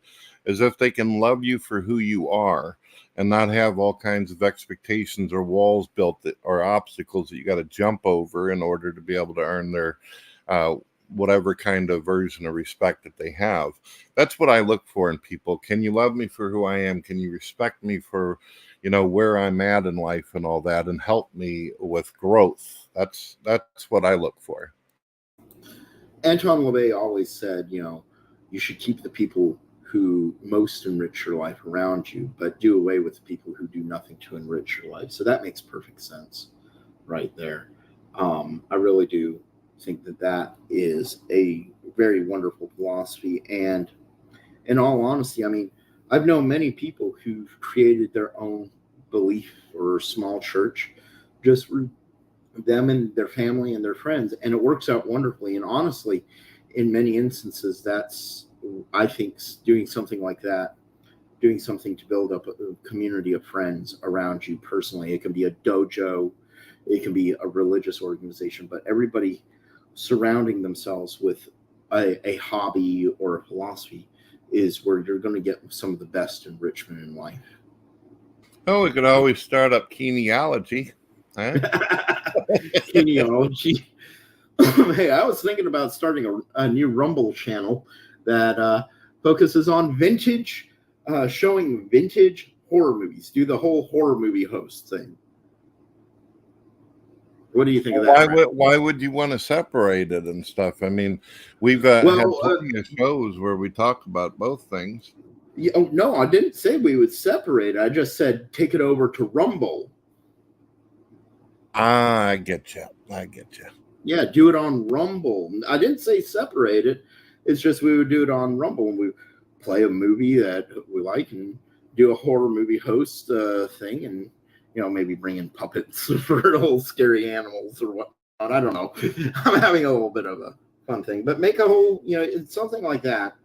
is if they can love you for who you are and not have all kinds of expectations or walls built or obstacles that you got to jump over in order to be able to earn their whatever kind of version of respect that they have. That's what I look for in people. Can you love me for who I am? Can you respect me for, where I'm at in life and all that, and help me with growth? That's what I look for. Anton LaVey always said, you should keep the people who most enrich your life around you, but do away with the people who do nothing to enrich your life. So that makes perfect sense right there. I really do think that is a very wonderful philosophy. And in all honesty, I mean, I've known many people who've created their own belief or small church just them and their family and their friends, and it works out wonderfully. And honestly, in many instances, that's, I think, doing something like that, doing something to build up a community of friends around you personally. It can be a dojo, it can be a religious organization, but everybody surrounding themselves with a hobby or a philosophy is where you're going to get some of the best enrichment in life. Oh, we could always start up genealogy. Huh? Genealogy. Hey, I was thinking about starting a new Rumble channel that focuses on vintage, showing vintage horror movies. Do the whole horror movie host thing. What do you think of that? Why would you want to separate it and stuff? I mean, we've had plenty of shows where we talk about both things. No, I didn't say we would separate. I just said take it over to Rumble. I get you. Yeah, do it on Rumble. I didn't say separate it. It's just we would do it on Rumble, and we play a movie that we like and do a horror movie host thing, and maybe bring in puppets for little scary animals or whatnot. I don't know. I'm having a little bit of a fun thing, but make a whole, it's something like that.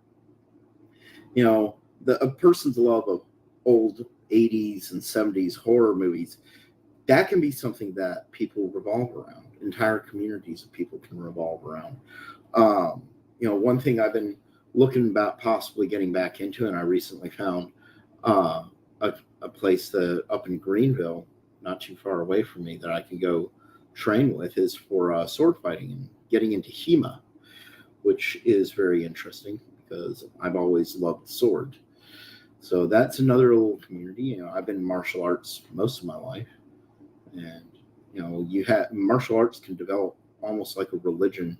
A person's love of old 80s and 70s horror movies, that can be something that people revolve around. Entire communities of people can revolve around. One thing I've been looking about possibly getting back into, and I recently found a place up in Greenville, not too far away from me, that I can go train with, is for sword fighting and getting into HEMA, which is very interesting because I've always loved the sword. So that's another little community. I've been in martial arts most of my life, and martial arts can develop almost like a religion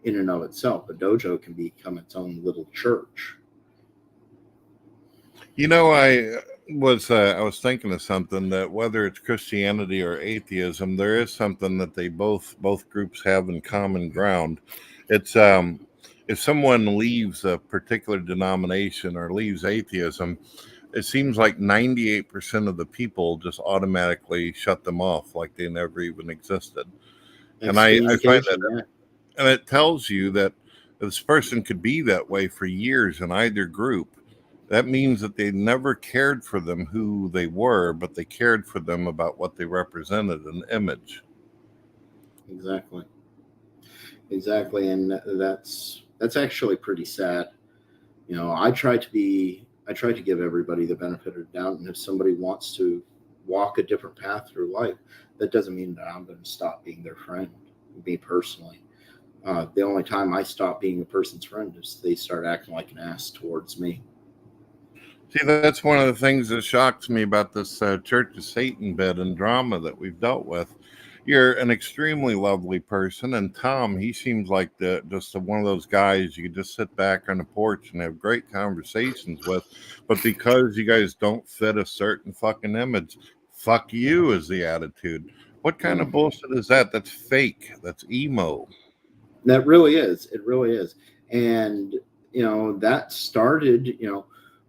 in and of itself. A dojo can become its own little church. I was thinking of something, that whether it's Christianity or atheism, there is something that they both groups have in common ground. It's if someone leaves a particular denomination or leaves atheism, it seems like 98% of the people just automatically shut them off, like they never even existed. And I find that, and it tells you that this person could be that way for years in either group. That means that they never cared for them who they were, but they cared for them about what they represented, an image. Exactly. And that's actually pretty sad. I try to give everybody the benefit of the doubt. And if somebody wants to walk a different path through life, that doesn't mean that I'm going to stop being their friend, me personally. The only time I stop being a person's friend is they start acting like an ass towards me. See, that's one of the things that shocks me about this Church of Satan bit and drama that we've dealt with. You're an extremely lovely person, and Tom, he seems like just one of those guys you can just sit back on the porch and have great conversations with. But because you guys don't fit a certain fucking image, fuck you is the attitude. What kind of bullshit is that? That's fake. That's emo. That really is. It really is. And, that started,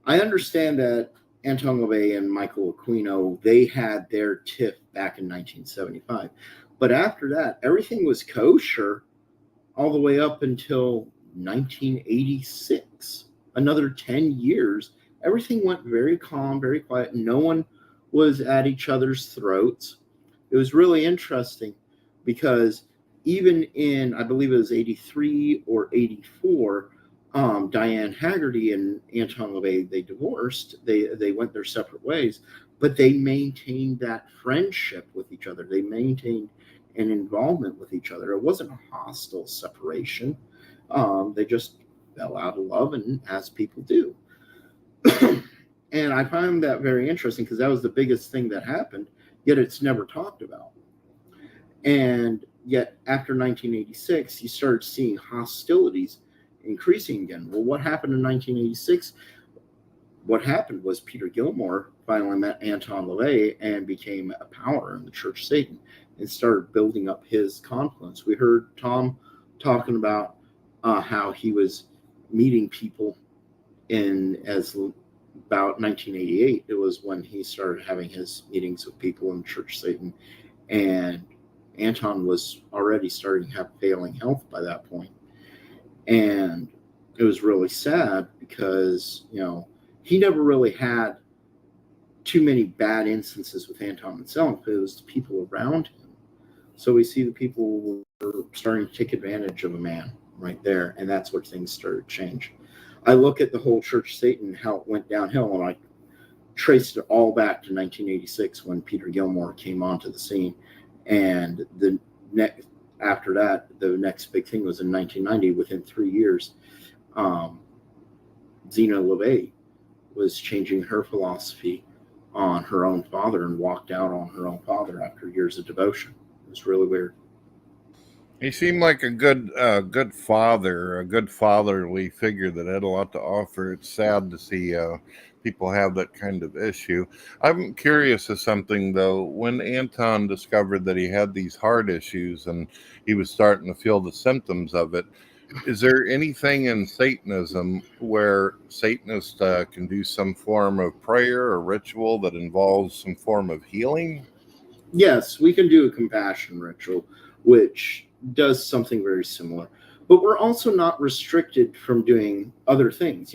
I understand that Anton LaVey and Michael Aquino, they had their tiff back in 1975. But after that, everything was kosher all the way up until 1986. Another 10 years, everything went very calm, very quiet. No one was at each other's throats. It was really interesting because even in, I believe it was 83 or 84, Diane Haggerty and Anton LaVey, they divorced. They went their separate ways, but they maintained that friendship with each other. They maintained an involvement with each other. It wasn't a hostile separation. They just fell out of love, and as people do. And I find that very interesting because that was the biggest thing that happened, yet it's never talked about. And yet after 1986, you started seeing hostilities increasing again. Well, what happened in 1986? What happened was Peter Gilmore finally met Anton LaVey and became a power in the Church of Satan and started building up his confluence. We heard Tom talking about how he was meeting people about 1988. It was when he started having his meetings with people in the Church of Satan, and Anton was already starting to have failing health by that point. And it was really sad because, he never really had too many bad instances with Anton himself. It was the people around him. So we see the people were starting to take advantage of a man right there, and that's where things started to change. I look at the whole Church of Satan, how it went downhill, and I traced it all back to 1986 when Peter Gilmore came onto the scene. And after that, the next big thing was in 1990. Within 3 years, Zena LeVay was changing her philosophy on her own father and walked out on her own father after years of devotion. It was really weird. He seemed like a good father, a good fatherly figure that had a lot to offer. It's sad to see people have that kind of issue. I'm curious of something, though. When Anton discovered that he had these heart issues and he was starting to feel the symptoms of it, is there anything in Satanism where Satanists can do some form of prayer or ritual that involves some form of healing? Yes, we can do a compassion ritual, which does something very similar. But we're also not restricted from doing other things.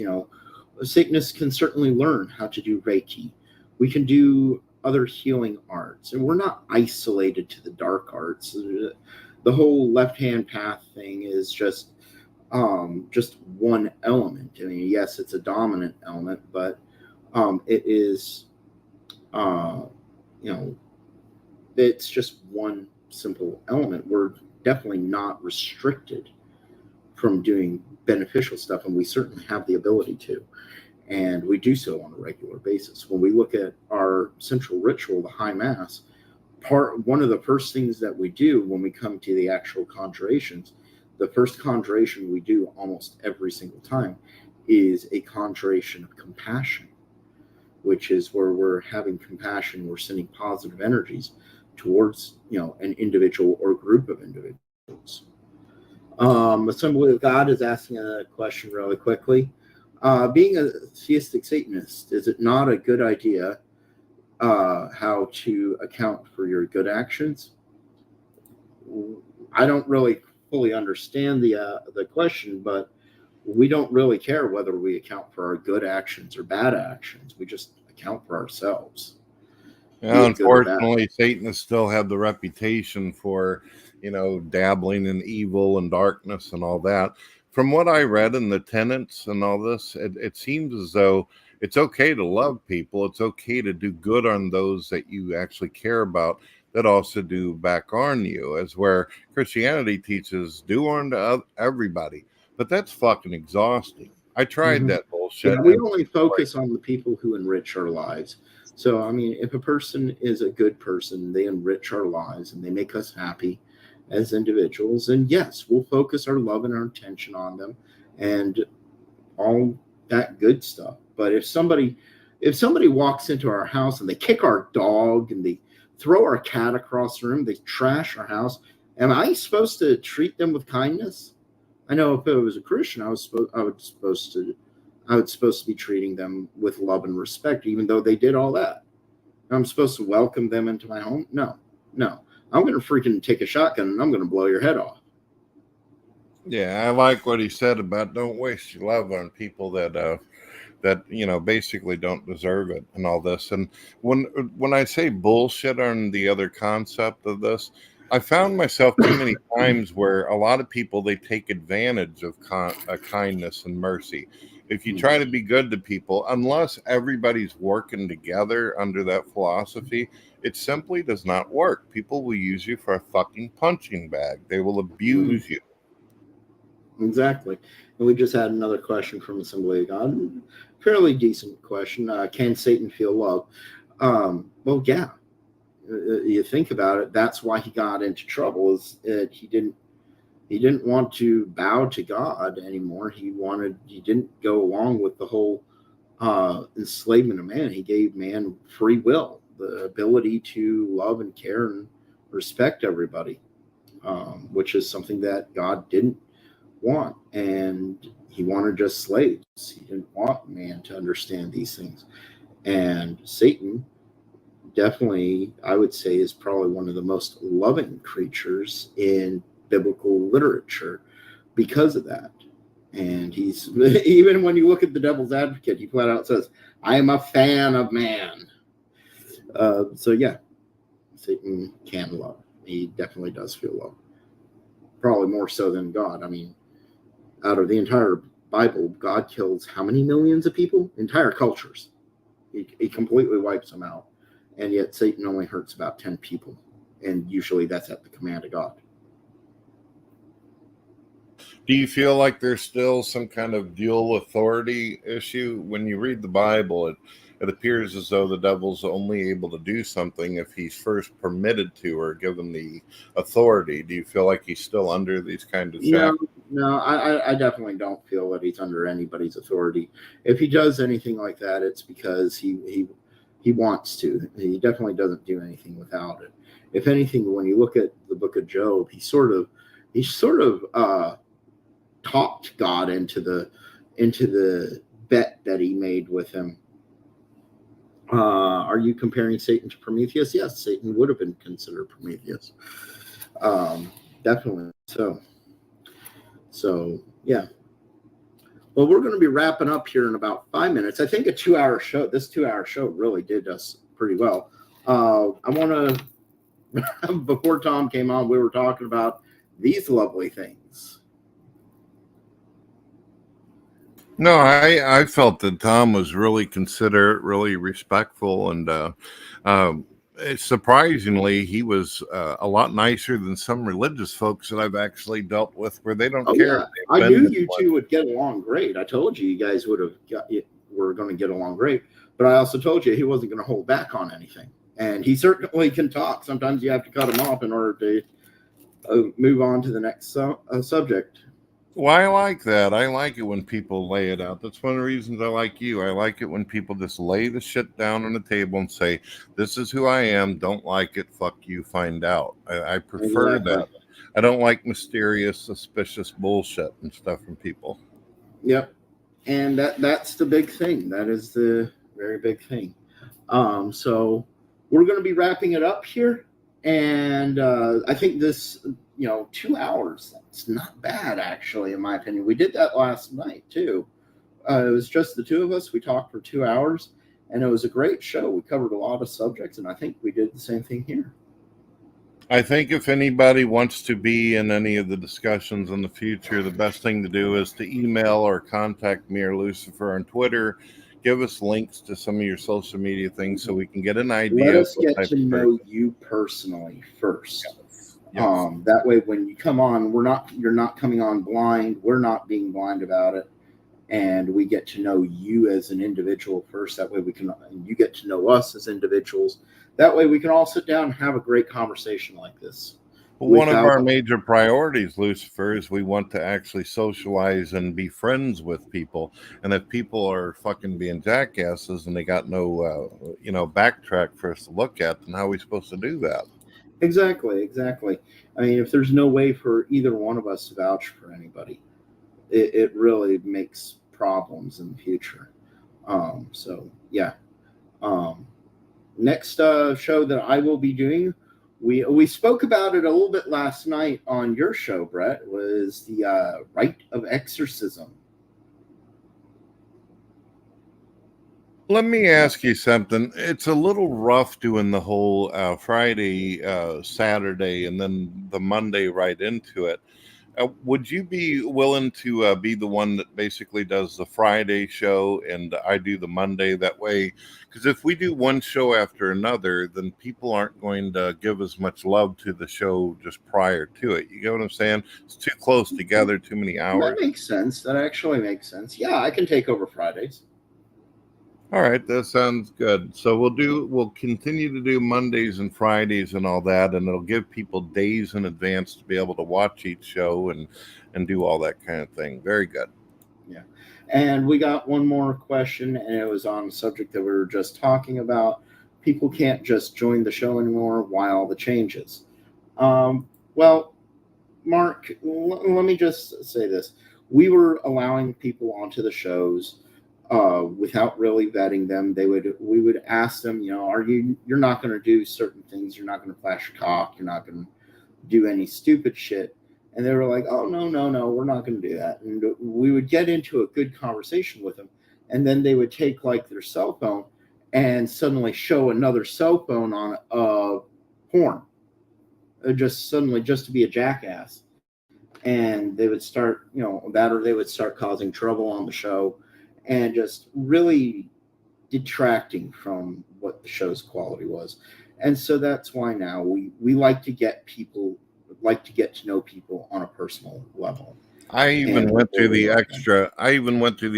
Satanists can certainly learn how to do Reiki. We can do other healing arts, and we're not isolated to the dark arts. The whole left-hand path thing is just one element. I mean, yes, it's a dominant element, but it is, it's just one simple element. We're definitely not restricted from doing beneficial stuff, and we certainly have the ability to, and we do so on a regular basis. When we look at our central ritual, the High Mass, one of the first things that we do when we come to the actual conjurations, the first conjuration we do almost every single time is a conjuration of compassion, which is where we're having compassion, we're sending positive energies towards an individual or group of individuals. Assembly of God is asking a question really quickly. Being a theistic Satanist, is it not a good idea how to account for your good actions? I don't really fully understand the question, but we don't really care whether we account for our good actions or bad actions. We just account for ourselves. Yeah, unfortunately, Satanists still have the reputation for, dabbling in evil and darkness and all that. From what I read in the tenets and all this, it seems as though it's okay to love people. It's okay to do good on those that you actually care about that also do back on you, as where Christianity teaches do unto everybody. But that's fucking exhausting. I tried that bullshit. Yeah, we only focus on the people who enrich our lives. So, I mean, if a person is a good person, they enrich our lives and they make us happy as individuals. And yes, we'll focus our love and our attention on them and all that good stuff. But if somebody walks into our house and they kick our dog and they throw our cat across the room, they trash our house, am I supposed to treat them with kindness? I know if it was a Christian, I was supposed to be treating them with love and respect, even though they did all that. I'm supposed to welcome them into my home? No. I'm going to freaking take a shotgun and I'm going to blow your head off. Yeah, I like what he said about don't waste your love on people that basically don't deserve it and all this. And when I say bullshit on the other concept of this, I found myself too many times where a lot of people, they take advantage of kindness and mercy. If you try to be good to people, unless everybody's working together under that philosophy, it simply does not work. People will use you for a fucking punching bag. They will abuse you. Exactly. And we just had another question from Assembly of God. Fairly decent question. Can Satan feel love? Well, yeah. You think about it, that's why he got into trouble, is that he didn't want to bow to God anymore. He didn't go along with the whole enslavement of man. He gave man free will, the ability to love and care and respect everybody, which is something that God didn't want. And he wanted just slaves. He didn't want man to understand these things. And Satan definitely, I would say, is probably one of the most loving creatures in biblical literature because of that. And he's, even when you look at the Devil's Advocate, he flat out says, I am a fan of man. So yeah, Satan can love. He definitely does feel love. Probably more so than God. I mean, out of the entire Bible, God kills how many millions of people? Entire cultures. He completely wipes them out. And yet Satan only hurts about 10 people. And usually that's at the command of God. Do you feel like there's still some kind of dual authority issue? When you read the Bible, it appears as though the devil's only able to do something if he's first permitted to or given the authority. Do you feel like he's still under these kinds of shackles? No, I definitely don't feel that he's under anybody's authority. If he does anything like that, it's because he wants to. He definitely doesn't do anything without it. If anything, when you look at the book of Job, he sort of talked God into the bet that he made with him. Are you comparing Satan to Prometheus? Yes, Satan would have been considered Prometheus. Definitely so. So yeah. Well, we're going to be wrapping up here in about 5 minutes. I think this 2-hour show really did us pretty well. I want to, before Tom came on, we were talking about these lovely things. No, I felt that Tom was really considerate, really respectful, and surprisingly, he was a lot nicer than some religious folks that I've actually dealt with, where they don't care. Yeah. I knew you two would get along great. I told you guys were going to get along great, but I also told you he wasn't going to hold back on anything, and he certainly can talk. Sometimes you have to cut him off in order to move on to the next subject. Well, I like that. I like it when people lay it out. That's one of the reasons I like you. I like it when people just lay the shit down on the table and say, this is who I am. Don't like it. Fuck you. Find out. I prefer that. I don't like mysterious, suspicious bullshit and stuff from people. Yep. And that's the big thing. That is the very big thing. So we're going to be wrapping it up here. And I think this, 2 hours, that's not bad, actually, in my opinion. We did that last night, too. It was just the two of us. We talked for 2 hours, and it was a great show. We covered a lot of subjects, and I think we did the same thing here. I think if anybody wants to be in any of the discussions in the future, the best thing to do is to email or contact me or Lucifer on Twitter. Give us links to some of your social media things so we can get an idea. Let us get to know you personally first. Yes. That way, when you come on, you're not coming on blind. We're not being blind about it, and we get to know you as an individual first. That way, you get to know us as individuals. That way, we can all sit down and have a great conversation like this. Well, one of our major priorities, Lucifer, is we want to actually socialize and be friends with people. And if people are fucking being jackasses and they got no, backtrack for us to look at, then how are we supposed to do that? Exactly. I mean, if there's no way for either one of us to vouch for anybody, it really makes problems in the future. So, yeah. Next show that I will be doing, we spoke about it a little bit last night on your show, Brett, was the rite of exorcism. Let me ask you something. It's a little rough doing the whole Friday, Saturday, and then the Monday right into it. Would you be willing to be the one that basically does the Friday show and I do the Monday that way? Because if we do one show after another, then people aren't going to give as much love to the show just prior to it. You get what I'm saying? It's too close together, too many hours. That makes sense. That actually makes sense. Yeah, I can take over Fridays. All right, that sounds good. So we'll continue to do Mondays and Fridays and all that, and it'll give people days in advance to be able to watch each show and do all that kind of thing. Very good. Yeah. And we got one more question, and it was on a subject that we were just talking about. People can't just join the show anymore. Why all the changes? Well, Mark, let me just say this. We were allowing people onto the shows without really vetting them. We would ask them, you're not going to do certain things. You're not going to flash a cock. You're not going to do any stupid shit. And they were like, oh, no, we're not going to do that. And we would get into a good conversation with them. And then they would take like their cell phone and suddenly show another cell phone on porn. Just to be a jackass. And they would start, or they would start causing trouble on the show and just really detracting from what the show's quality was. And so that's why now we like to get to know people on a personal level. I even went through the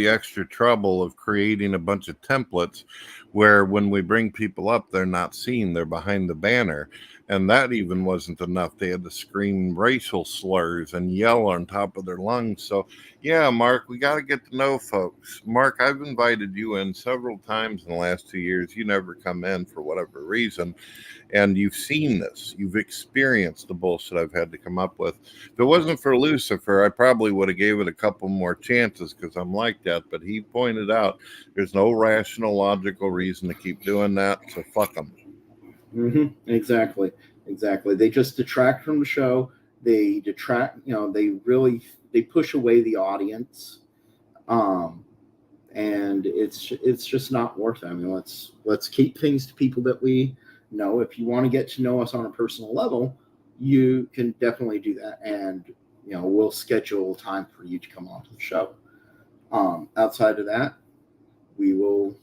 extra trouble of creating a bunch of templates where when we bring people up, they're not seen, they're behind the banner. And that even wasn't enough. They had to scream racial slurs and yell on top of their lungs. So, yeah, Mark, we got to get to know folks. Mark, I've invited you in several times in the last 2 years. You never come in for whatever reason. And you've seen this. You've experienced the bullshit I've had to come up with. If it wasn't for Lucifer, I probably would have gave it a couple more chances because I'm like that. But he pointed out there's no rational, logical reason to keep doing that. So fuck them. Mm-hmm. Exactly. They just detract from the show. They detract, they push away the audience. And it's just not worth it. I mean, let's keep things to people that we know. If you want to get to know us on a personal level, you can definitely do that. And, we'll schedule time for you to come on to the show. Outside of that, we will,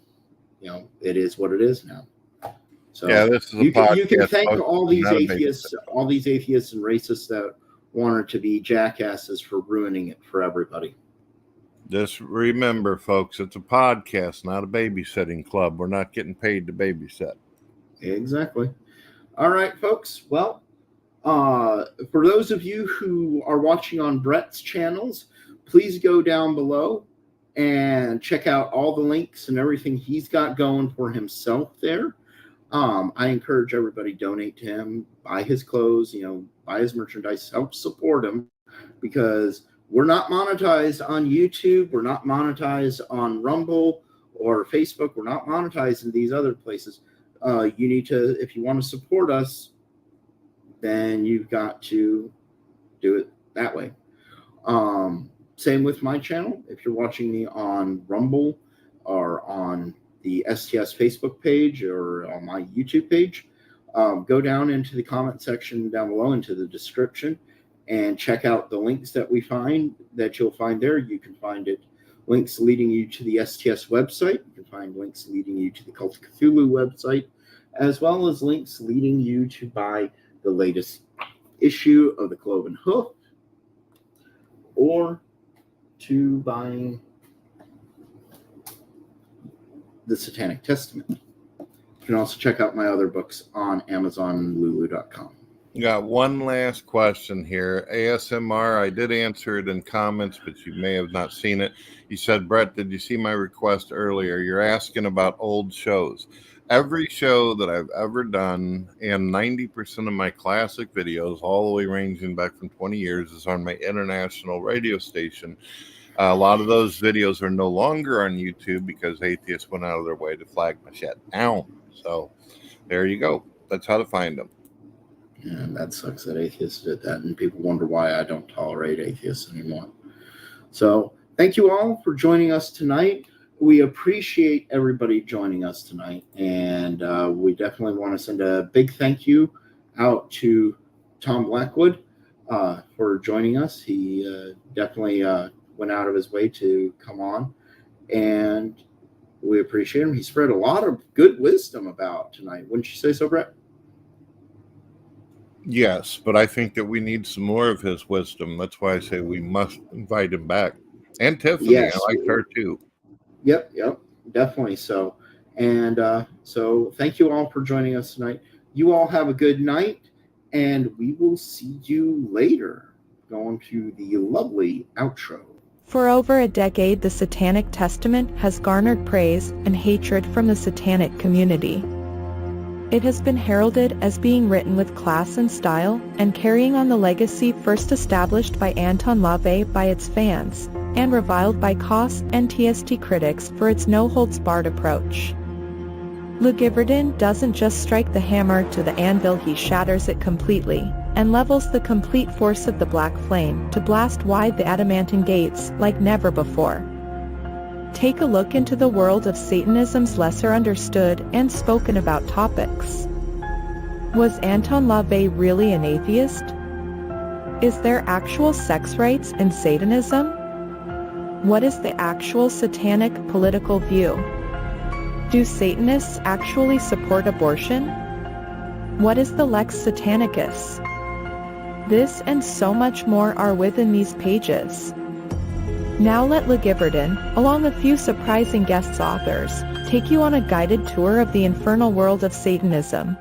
it is what it is now. So yeah, this is a podcast. You can thank all these atheists and racists that wanted to be jackasses for ruining it for everybody. Just remember, folks, it's a podcast, not a babysitting club. We're not getting paid to babysit. Exactly. All right, folks. Well, for those of you who are watching on Brett's channels, please go down below and check out all the links and everything he's got going for himself there. I encourage everybody to donate to him, buy his clothes, buy his merchandise, help support him, because we're not monetized on YouTube. We're not monetized on Rumble or Facebook. We're not monetized in these other places. You need to, if you want to support us, then you've got to do it that way. Same with my channel. If you're watching me on Rumble or on the STS Facebook page or on my YouTube page, go down into the comment section down below into the description and check out the links that you'll find there. You can find links leading you to the STS website. You can find links leading you to the Cult of Cthulhu website, as well as links leading you to buy the latest issue of the Cloven Hoof or to buying the Satanic Testament. You can also check out my other books on Amazon and Lulu.com. Got one last question here. ASMR, I did answer it in comments, but you may have not seen it. You said, Brett, did you see my request earlier? You're asking about old shows. Every show that I've ever done and 90% of my classic videos, all the way ranging back from 20 years, is on my international radio station. A lot of those videos are no longer on YouTube because atheists went out of their way to flag my shit down. So there you go. That's how to find them. Yeah, that sucks that atheists did that, and people wonder why I don't tolerate atheists anymore. So thank you all for joining us tonight. We appreciate everybody joining us tonight, and we definitely want to send a big thank you out to Tom Blackwood for joining us. He definitely went out of his way to come on, and we appreciate him. He spread a lot of good wisdom about tonight. Wouldn't you say so, Brett? Yes, but I think that we need some more of his wisdom. That's why I say we must invite him back. And Tiffany, yes, I like her too. Yep, definitely so. And so thank you all for joining us tonight. You all have a good night, and we will see you later. Going to the lovely outro. For over a decade, the Satanic Testament has garnered praise and hatred from the Satanic community. It has been heralded as being written with class and style, and carrying on the legacy first established by Anton LaVey by its fans. and reviled by COS and TST critics for its no-holds-barred approach. LeGivorden doesn't just strike the hammer to the anvil, he shatters it completely, and levels the complete force of the black flame to blast wide the adamantine gates like never before. Take a look into the world of Satanism's lesser understood and spoken about topics. Was Anton LaVey really an atheist? Is there actual sex rights in Satanism? What is the actual satanic political view? Do Satanists actually support abortion? What is the Lex Satanicus? This and so much more are within these pages. Now let LeGivorden, along with a few surprising guest authors, take you on a guided tour of the infernal world of Satanism.